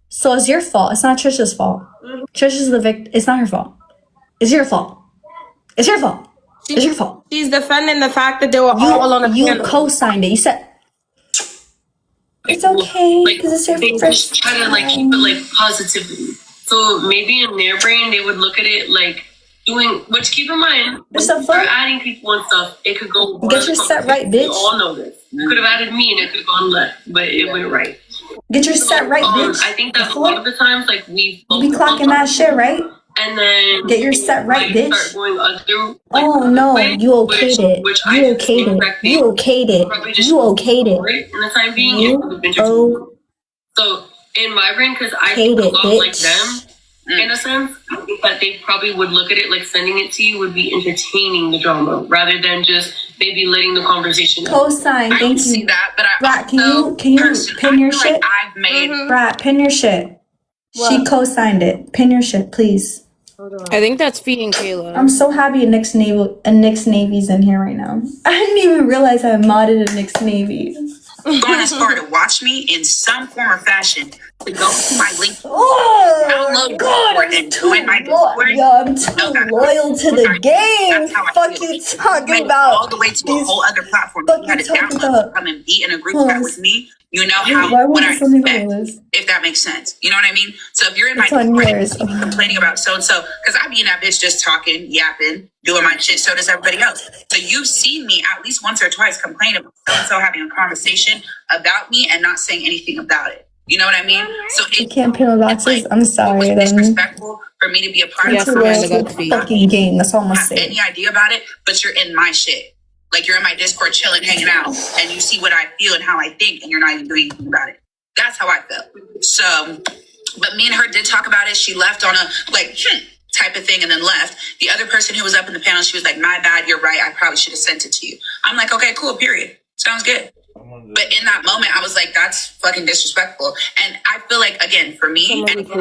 So it's your fault. It's not Trisha's fault. Trisha's the victim. It's not her fault. It's your fault. It's your fault. It's your fault. She's defending the fact that they were all on the You panel. co-signed it. You said it's okay because it's your They first just try to, like, keep it, like, positivity. So maybe in their brain, they would look at it like doing, which, keep in mind, What's up, for fuck? adding people and stuff, it could go. Get your set right, bitch. We all know this. You could have added me and it could have gone left, but it went right. Get your set right, bitch. I think that a lot of the times, like, we You be clocking that shit, right? and then Get your set right, might bitch. start going other Oh no, way, you okayed it. which You I just okayed think it. that they You okayed it. probably just You okayed ignore it. it in the time being. You So in my brain, because I okayed think a it, lot like bitch. them, in a sense, I think that they probably would look at it like sending it to you would be entertaining the drama rather than just maybe letting the conversation. Co-sign, I can thank see you. that, but I Brat, can also you personally, pin I your feel shit? like I've made Brat, pin your shit. She What? co-signed it. Pin your shit, please. I think that's feeding Kayla. I'm so happy a Nick's Navy's in here right now. I didn't even realize I modded a Nick's Navy. gone as far to watch me in some form or fashion to go to my link, Oh download God, Discord, and join my Discord. Yo, I'm too loyal to the game. That's how I Fuck feel. you talking Made it about all the way to a these- whole other platform. fuck You had you to talking download about- to come and be in a group Hold chat on. with me. You know Why how won't what you I send me the expect, list? if that makes sense. You know what I mean? So if you're in my It's on Discord yours. and you're complaining about so and so, because I be in that bitch just talking, yapping, doing my shit. So does everybody else. So you've seen me at least once or twice complain about so and so having a conversation about me and not saying anything about it. You know what I mean? So You can't pin my boxes. I'm sorry. It was Then disrespectful for me to be a part Yes, of Amanda the got feet. fucking game. That's all I'm gonna have say. any idea about it, but you're in my shit. Like you're in my Discord chilling, hanging out, and you see what I feel and how I think, and you're not even doing anything about it. That's how I felt. So, but me and her did talk about it. She left on a type of thing and then left. The other person who was up in the panel, she was like, "My bad, you're right. I probably should have sent it to you." I'm like, "Okay, cool, period. Sounds good." But in that moment, I was like, "That's fucking disrespectful." And I feel like, again, for me, and again,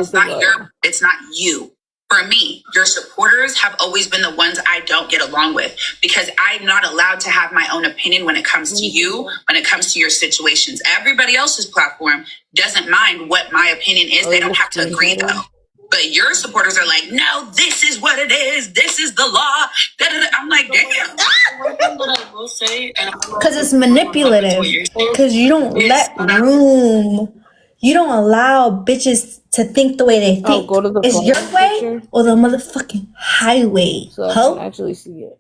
it's not you. For me, your supporters have always been the ones I don't get along with because I'm not allowed to have my own opinion when it comes to you, when it comes to your situations. Everybody else's platform doesn't mind what my opinion is. They don't have to agree though. But your supporters are like, no, this is what it is. This is the law. Da-da-da. I'm like, damn. One thing that I will say, and Because it's manipulative. Because you don't let room. You don't allow bitches to think the way they think. Oh, go to the it's phone your way picture. or the motherfucking highway. So I can actually see it.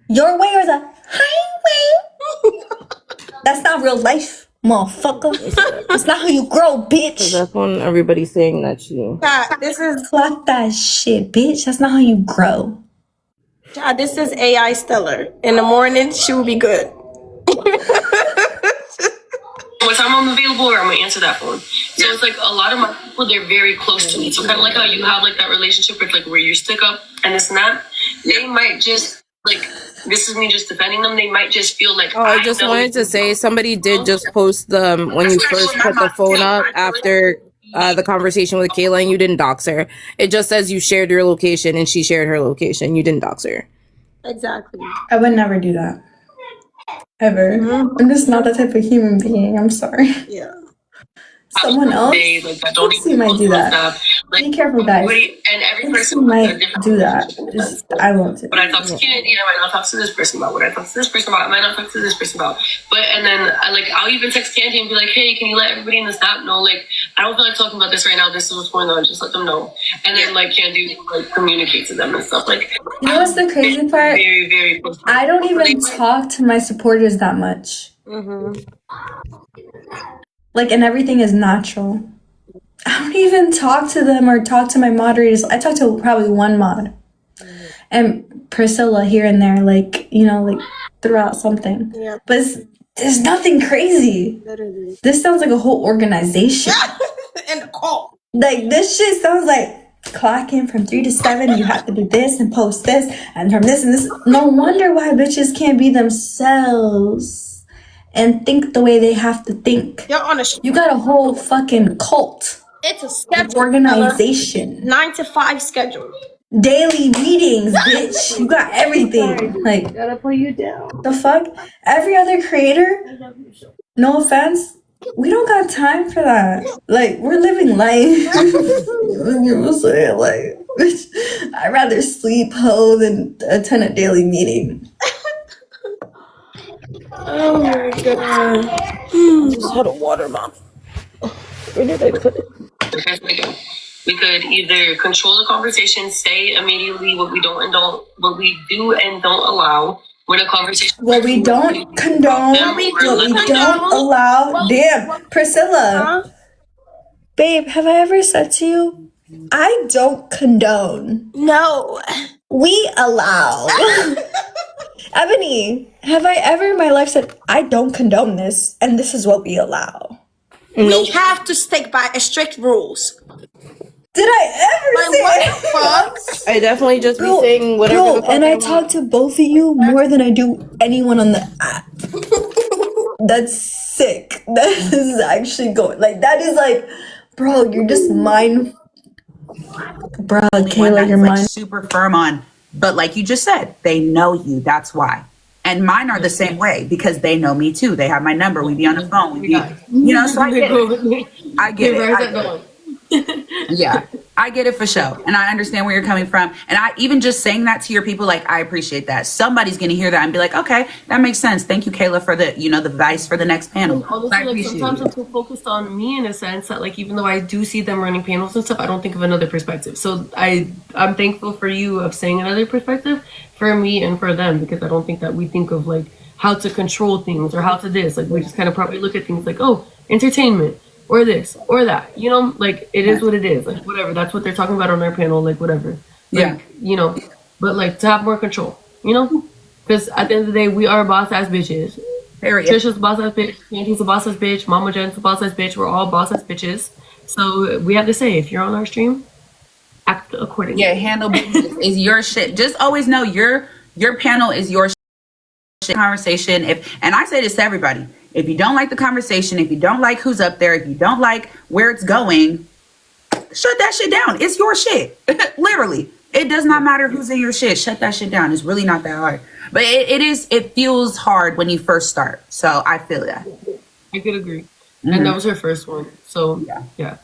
Your way or the highway. That's not real life, motherfucker. That's not how you grow, bitch. That's when everybody's saying that you. This is Clock that shit, bitch. That's not how you grow. this is AI Stella. In the morning, she will be good. what time I'm available, or I'm gonna answer that phone. So it's like a lot of my people, they're very close to me. So kind of like how you have like that relationship with like where you stick up and this and that. They might just like, this is me just defending them. They might just feel like. Oh, I just wanted to say somebody did just post the when you first put the phone up after the conversation with Kayla and you didn't dox her. It just says you shared your location and she shared her location. You didn't dox her. Exactly. I would never do that. Ever. I'm just not that type of human being. I'm sorry. Yeah. Someone else? Pixie might do that. Be careful, guys. And every Pixie person might do that. Just, I won't do But I talk to Candy, I might not talk to this person about what I talk to this person about. I might not talk to this person about. But and then I'll even text Candy and be like, hey, can you let everybody in the snap know? Like, I don't feel like talking about this right now. This is what's going on. Just let them know. And then Candy communicate to them and stuff. Like, You know what's the crazy part? Very, very close. I don't even talk to my supporters that much. Like, and everything is natural. I don't even talk to them or talk to my moderators. I talk to probably one mod. And Priscilla here and there, like, you know, like throughout something. Yeah. But there's nothing crazy. Literally. This sounds like a whole organization. And the call. Like, this shit sounds like clocking from 3 to 7. You have to do this and post this. And from this and this. No wonder why bitches can't be themselves and think the way they have to think. You're on a You got a whole fucking cult. It's a schedule. Organization. 9 to 5 schedule. Daily meetings, bitch. You got everything. Like, Gotta put you down. the fuck? Every other creator, no offense, we don't got time for that. Like, we're living life. You know, saying, like, bitch, I'd rather sleep hoe than attend a daily meeting. Oh my god. I just had a water mouth. Where did I put it? We could either control the conversation, say immediately what we do and don't allow when a conversation. What we don't condone, what we don't allow. Damn, Priscilla. Huh? Babe, have I ever said to you I don't condone. No. We allow. Ebony, have I ever in my life said, I don't condone this, and this is what we allow? We have to stick by strict rules. Did I ever say What the fuck? I definitely just be Bro, saying whatever bro, the fuck and I want. talk to both of you more than I do anyone on the app. That's sick. That is actually going, like, that is like, bro, you're just mind. Bro, One Kayla, that you're is like mind. super firm on. But like you just said, they know you. That's why. And mine are the same way because they know me too. They have my number. We be on the phone. We be, so I get it. I get it. Yeah, I get it for sure. And I understand where you're coming from. And I even just saying that to your people, like, I appreciate that. Somebody's going to hear that and be like, okay, that makes sense. Thank you, Kayla, for the, the advice for the next panel. Honestly, I like appreciate sometimes it. I'm too focused on me in a sense that like even though I do see them running panels and stuff, I don't think of another perspective. So I'm thankful for you of saying another perspective for me and for them because I don't think that we think of like how to control things or how to this. Like we just kind of probably look at things like, oh, entertainment or this or that. Like it is what it is. Like whatever. That's what they're talking about on their panel. Like whatever. Like, Yeah. But like to have more control. Because at the end of the day, we are boss ass bitches. Period. Trisha's a boss ass bitch. Candy's a boss ass bitch. Mama Jen's a boss ass bitch. We're all boss ass bitches. So we have to say, if you're on our stream, act accordingly. Yeah, handle business is your shit. Just always know your panel is your shit. Conversation. And I say this to everybody. If you don't like the conversation, if you don't like who's up there, if you don't like where it's going, shut that shit down. It's your shit. Literally. It does not matter who's in your shit. Shut that shit down. It's really not that hard. But it feels hard when you first start. So I feel that. I could agree. And that was her first one. So yeah.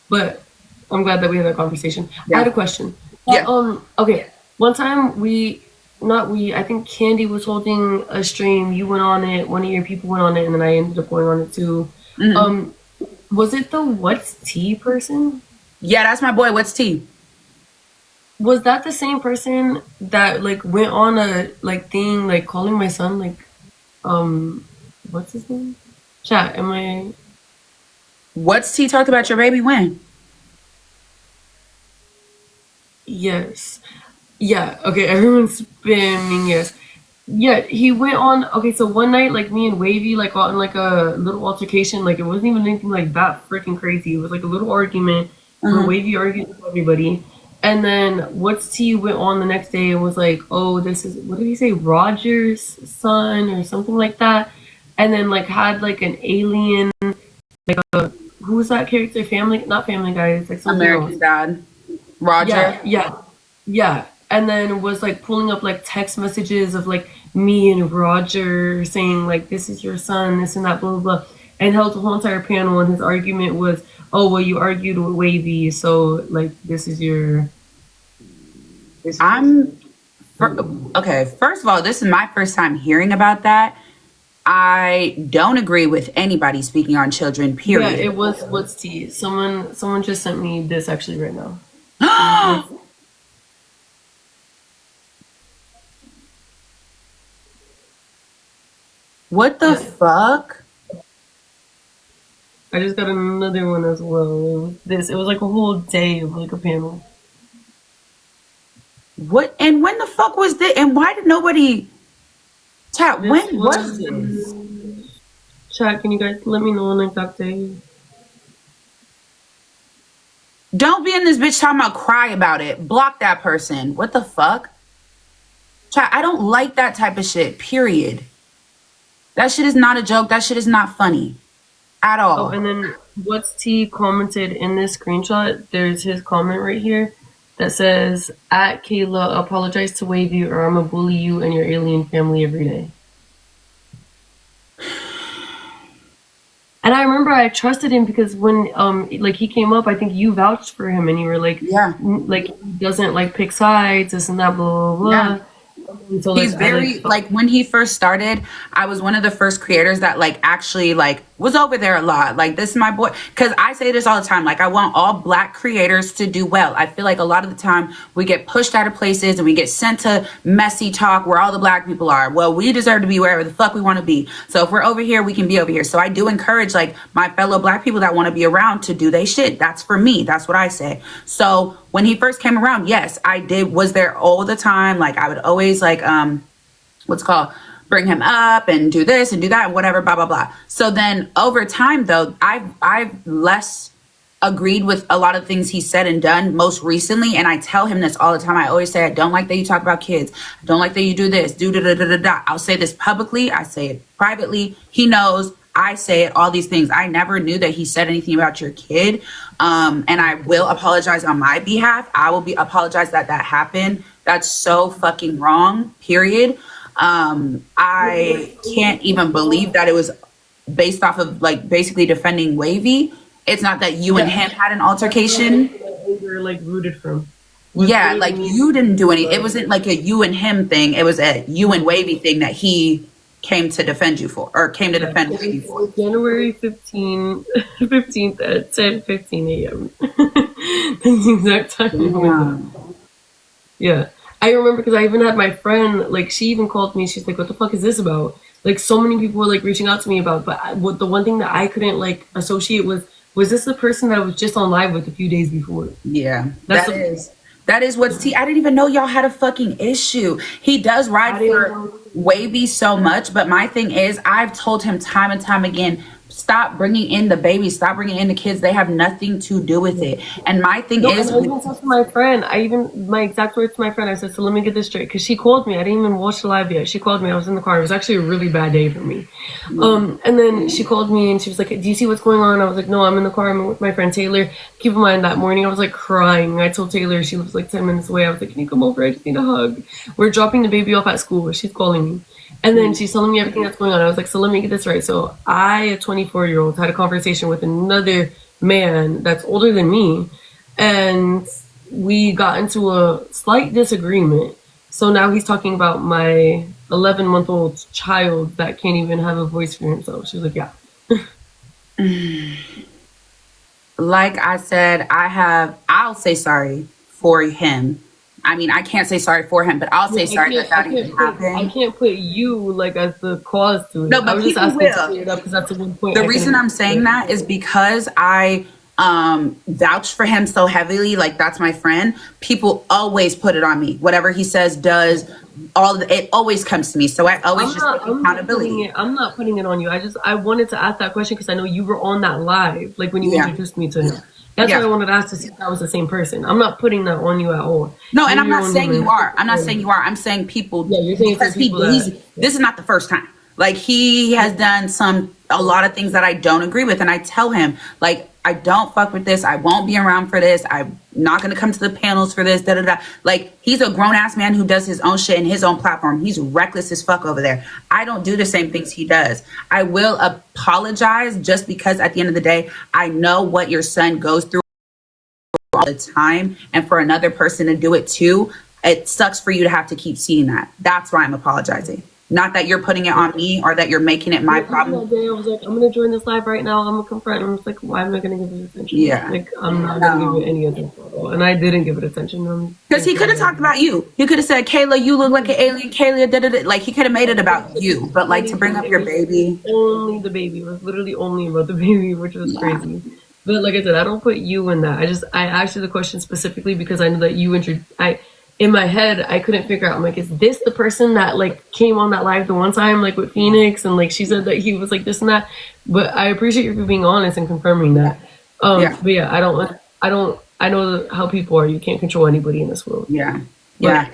But I'm glad that we had that conversation. Yeah. I had a question. Yeah. Okay. One time I think Candy was holding a stream. You went on it. One of your people went on it, and then I ended up going on it too. Was it the What's Tea person? Yeah, that's my boy. What's Tea? Was that the same person that like went on a like thing like calling my son like what's his name? Chat, am I What's Tea talked about your baby when? Yes. Yeah, okay, everyone's spamming yes. Yeah, he went on okay, so one night like me and Wavy like got in like a little altercation, like it wasn't even anything like that freaking crazy. It was like a little argument where Wavy argued with everybody. And then What's T went on the next day and was like, oh, this is, what did he say, Roger's son or something like that. And then like had like an alien, like who was that character? Not Family Guy, it's like something American else. Dad. Roger. Yeah. And then was like pulling up like text messages of like me and Roger saying like, this is your son, this and that, blah, blah, blah. And held the whole entire panel and his argument was, oh, well, you argued with Wavy, so like this is your. Okay. First of all, this is my first time hearing about that. I don't agree with anybody speaking on children. Period. Yeah, it was What's Tea. Someone just sent me this actually right now. What the fuck? I just got another one as well. It was like a whole day of like a panel. What? And when the fuck was this? And why did nobody chat? When was this? Chat, can you guys let me know an exact day? Don't be in this bitch talking about cry about it. Block that person. What the fuck? Chat, I don't like that type of shit. Period. That shit is not a joke. That shit is not funny. At all. Oh, and then What's T commented in this screenshot. There's his comment right here that says, at Kayla, apologize to Wavy or I'm gonna bully you and your alien family every day. And I remember I trusted him because when like he came up, I think you vouched for him and you were like, Yeah. like he doesn't like pick sides, this and that, blah, blah, blah. Yeah. So He's very like when he first started, I was one of the first creators that like actually like was over there a lot. Like this is my boy, because I say this all the time. Like I want all Black creators to do well. I feel like a lot of the time we get pushed out of places and we get sent to messy talk where all the Black people are. Well, we deserve to be wherever the fuck we want to be. So if we're over here, we can be over here. So I do encourage like my fellow Black people that want to be around to do they shit. That's for me. That's what I say. So when he first came around, yes, I was there all the time. Like I would always like what's called bring him up and do this and do that and whatever, blah blah blah. So then over time though, I've less agreed with a lot of things he said and done most recently, and I tell him this all the time. I always say I don't like that you talk about kids. I don't like that you do this, do da da da da da. I'll say this publicly, I say it privately. He knows I say it, all these things. I never knew that he said anything about your kid. And I will apologize on my behalf. I will apologize that happened. That's so fucking wrong, period. I can't even believe that it was based off of like basically defending Wavy. It's not that you and him had an altercation. You're like rooted from. Yeah, like you didn't do any. It wasn't like a you and him thing. It was a you and Wavy thing that he came to defend you for, or came to defend Wavy for. January 15th at 10:15 a.m. That's the exact time. Yeah. I remember because I even had my friend, like, she even called me. She's like, what the fuck is this about? Like, so many people were, like, reaching out to me about, but the one thing that I couldn't, like, associate with was this the person that I was just on live with a few days before? Yeah, that is what's I didn't even know y'all had a fucking issue. He does ride for Wavy so much, but my thing is, I've told him time and time again, stop bringing in the babies, stop bringing in the kids. They have nothing to do with it. And my thing is, I even said to my friend, my exact words to my friend, I said, so let me get this straight, because she called me. I didn't even watch the live yet. She called me. I was in the car. It was actually a really bad day for me. And then she called me and she was like, do you see what's going on? I was like, no, I'm in the car. I'm with my friend Taylor. Keep in mind that morning I was like crying. I told Taylor, she was like 10 minutes away. I was like, can you come over? I just need a hug. We're dropping the baby off at school. She's calling me. And then she's telling me everything that's going on. I was like, so let me get this right. So I, a 24-year-old, had a conversation with another man that's older than me. And we got into a slight disagreement. So now he's talking about my 11-month-old child that can't even have a voice for himself. She was like, yeah. Like I said, I'll say sorry for him. I mean, I can't say sorry for him, but I'll say sorry that even happened. I can't put you like as the cause to it. No, but people will. Because that's the one point. The reason I'm saying that is because I vouch for him so heavily. Like that's my friend. People always put it on me. Whatever he says, does, it always comes to me. So I always take accountability. I'm not putting it on you. I wanted to ask that question because I know you were on that live, like when you introduced me to him. That's why I wanted to ask to see if that was the same person. I'm not putting that on you at all. No, and I'm not saying you are. I'm not saying you are. I'm saying people. Yeah, you're saying because people this is not the first time. Like he has done a lot of things that I don't agree with, and I tell him like I don't fuck with this. I won't be around for this. I'm not gonna come to the panels for this. Da da da. Like he's a grown ass man who does his own shit in his own platform. He's reckless as fuck over there. I don't do the same things he does. I will apologize just because at the end of the day, I know what your son goes through all the time, and for another person to do it too, it sucks for you to have to keep seeing that. That's why I'm apologizing. Not that you're putting it on me or that you're making it my problem. That day I was like, I'm gonna join this live right now. I'm gonna confront him. I was like, why am I gonna give it attention? Yeah, like I'm not gonna give it any attention at all. And I didn't give it attention. Because he could have talked about you. He could have said, Kayla, you look like an alien. Kayla, da, da, da. Like he could have made it about you. But like to bring up your baby, only the baby. It was literally only about the baby, which was crazy. But like I said, I don't put you in that. I asked you the question specifically because I know that you in my head, I couldn't figure out. I'm like, is this the person that like came on that live the one time, like with Phoenix, and like she said that he was like this and that. But I appreciate you for being honest and confirming that. But yeah, I know how people are. You can't control anybody in this world. Yeah. I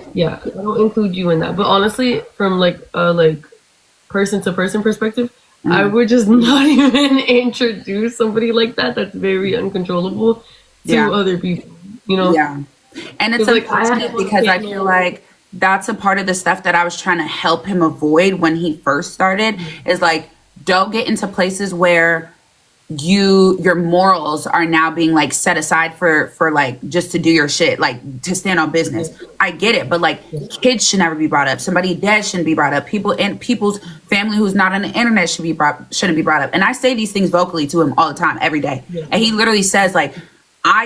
don't include you in that. But honestly, from like person to person perspective, I would just not even introduce somebody like that. That's very uncontrollable to other people. You know. Yeah. And it's unfortunate because I feel like that's a part of the stuff that I was trying to help him avoid when he first started is like, don't get into places where your morals are now being like set aside for like just to do your shit, like to stand on business. I get it, but like kids should never be brought up. Somebody dead shouldn't be brought up. People's family who's not on the internet shouldn't be brought up. And I say these things vocally to him all the time, every day. And he literally says like,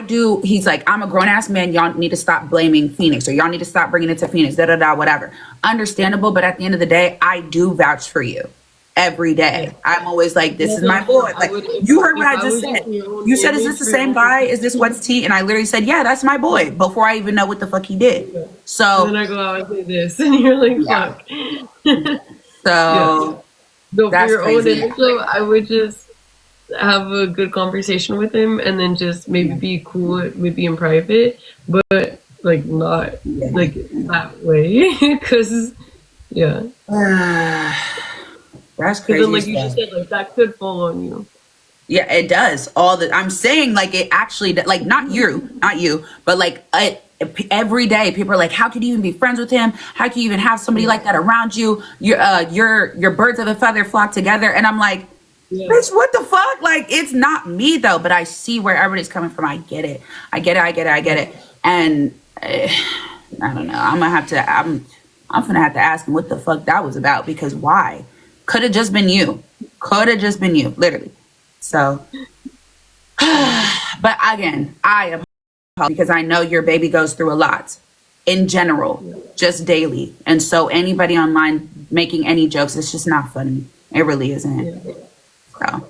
he's like, I'm a grown ass man. Y'all need to stop blaming Phoenix, or y'all need to stop bringing it to Phoenix, whatever. Understandable. But at the end of the day, I do vouch for you. Every day I'm always like, this is my boy. Like, you heard what I just said. You said, is this the same guy? Is this what's T? And I literally said, yeah, that's my boy, before I even know what the fuck he did. So and then I go out and say this, and you're like, fuck. So So that's for your own crazy. intro, I would just have a good conversation with him, and then just maybe be cool, maybe in private, but like not like that way, because That's Because crazy. then, like you just said, like that could fall on you. Yeah, it does. I'm saying like it actually, like not you, but like every day people are like, how could you even be friends with him? How can you even have somebody like that around you? Your birds of a feather flock together. And I'm like, bitch, what the fuck? Like, it's not me though, but I see where everybody's coming from. I get it. And I don't know. I'm gonna have to ask him what the fuck that was about, because why? Could have just been you, literally. So, but again, I apologize because I know your baby goes through a lot in general, just daily. And so anybody online making any jokes, it's just not funny. It really isn't. So,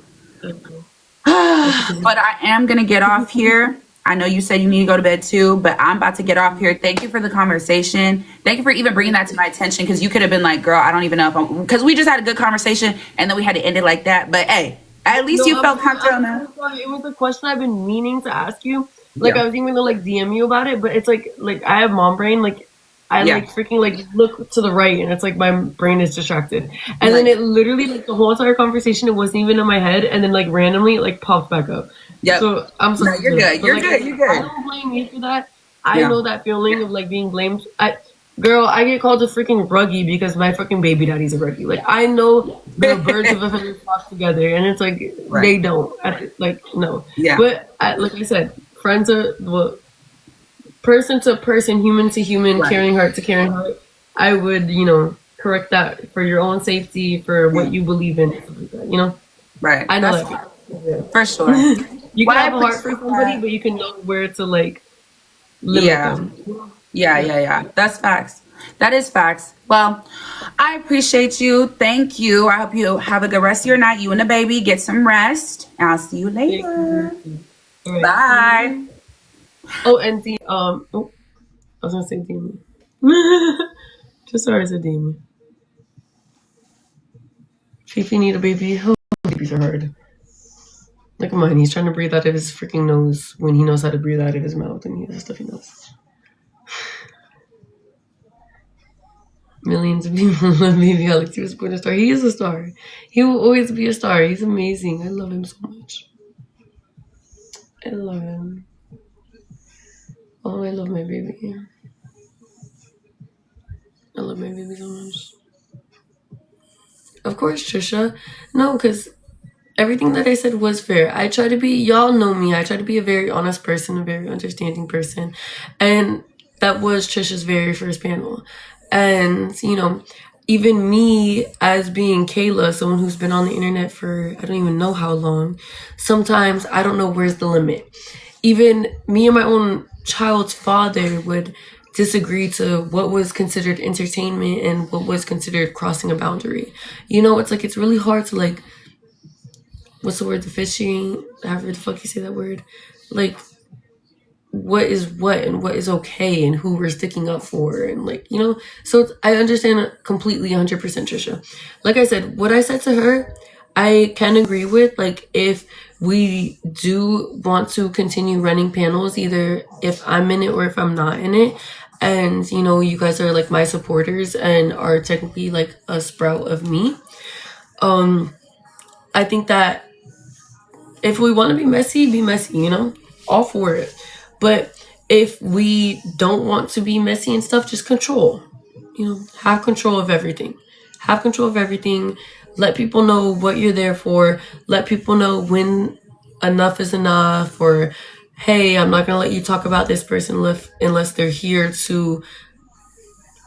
but I am going to get off here. I know you said you need to go to bed too, but I'm about to get off here. Thank you for the conversation. Thank you for even bringing that to my attention, because you could have been like, girl, I don't even know if because we just had a good conversation and then we had to end it like that. But hey, at least you felt comfortable enough. It was a question I've been meaning to ask you. Like I was even gonna like DM you about it, but it's like I have mom brain. Like I like freaking like look to the right, and it's like my brain is distracted. And then it literally like the whole entire conversation, it wasn't even in my head, and then like randomly it like popped back up. Yeah. So I'm sorry. No, you're good. You're good. You're good. I don't blame you for that. I know that feeling of like being blamed. Girl, I get called a freaking ruggy because my fucking baby daddy's a ruggy. Like I know the birds of a feather flock together, and it's like they don't. Like no. Yeah. But like I said, friends are person to person, human to human, caring heart to caring heart. I would, correct that for your own safety, for what you believe in, stuff like that, Right. I know That's that. for sure. You can have a heart for somebody, but you can know where to like limit them. Yeah. That's facts. That is facts. Well, I appreciate you. Thank you. I hope you have a good rest of your night. You and the baby get some rest. I'll see you later. Right. Bye. Oh, and I was gonna say demon. Just sorry, I said demon. Fifi need a baby. Oh, babies are hard. Look at mine. He's trying to breathe out of his freaking nose when he knows how to breathe out of his mouth, and he has stuffy nose. Millions of people love baby Alex. He was born a star. He is a star. He will always be a star. He's amazing. I love him so much. I love him. Oh, I love my baby. I love my baby so much. Of course, Trisha. No, because everything that I said was fair. I try to be, y'all know me, I try to be a very honest person, a very understanding person. And that was Trisha's very first panel. And, even me as being Kayla, someone who's been on the internet for I don't even know how long, sometimes I don't know where's the limit. Even me and my own child's father would disagree to what was considered entertainment and what was considered crossing a boundary. It's like it's really hard to like, what's the word, the fishing, however the fuck you say that word, like what is what and what is okay and who we're sticking up for, and like so I understand completely 100% Trisha. Like I said, what I said to her I can agree with. Like if we do want to continue running panels, either if I'm in it or if I'm not in it, and you guys are like my supporters and are technically like a sprout of me, I think that if we want to be messy, all for it. But if we don't want to be messy and stuff, just control. Have control of everything. Have control of everything. Let people know what you're there for. Let people know when enough is enough, or hey, I'm not gonna let you talk about this person unless they're here to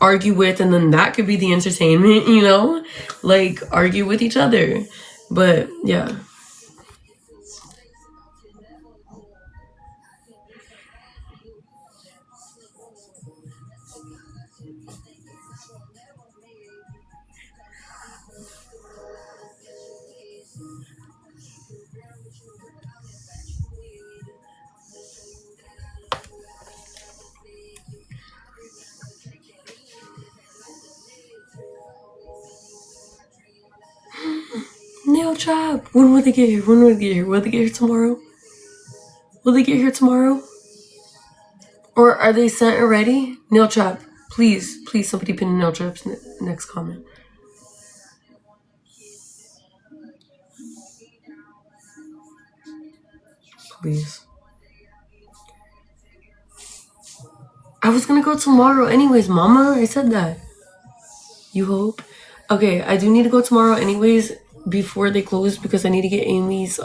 argue with, and then that could be the entertainment, you know, like argue with each other. But yeah. Nail job. When will they get here? When will they get here? Will they get here tomorrow? Will they get here tomorrow? Or are they sent already? Nail trap. Please, please, somebody pin nail traps next comment. Please. I was gonna go tomorrow anyways, mama. I said that. You hope? Okay, I do need to go tomorrow anyways before they close because I need to get Amy's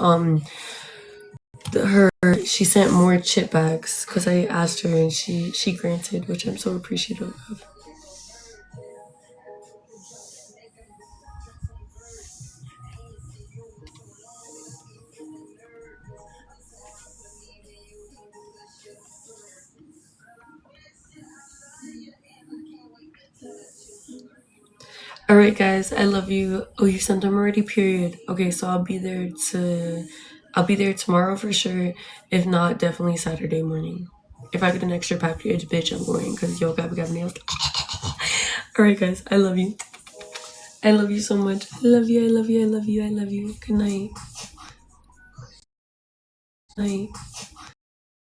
she sent more chip bags because I asked her and she granted, which I'm so appreciative of. All right, guys, I love you. Oh, you sent them already, period. Okay, so I'll be there tomorrow for sure. If not, definitely Saturday morning. If I get an extra package, bitch, I'm going because yo, got nails. All right, guys, I love you. I love you so much. I love you. I love you. I love you. I love you. Good night. Night.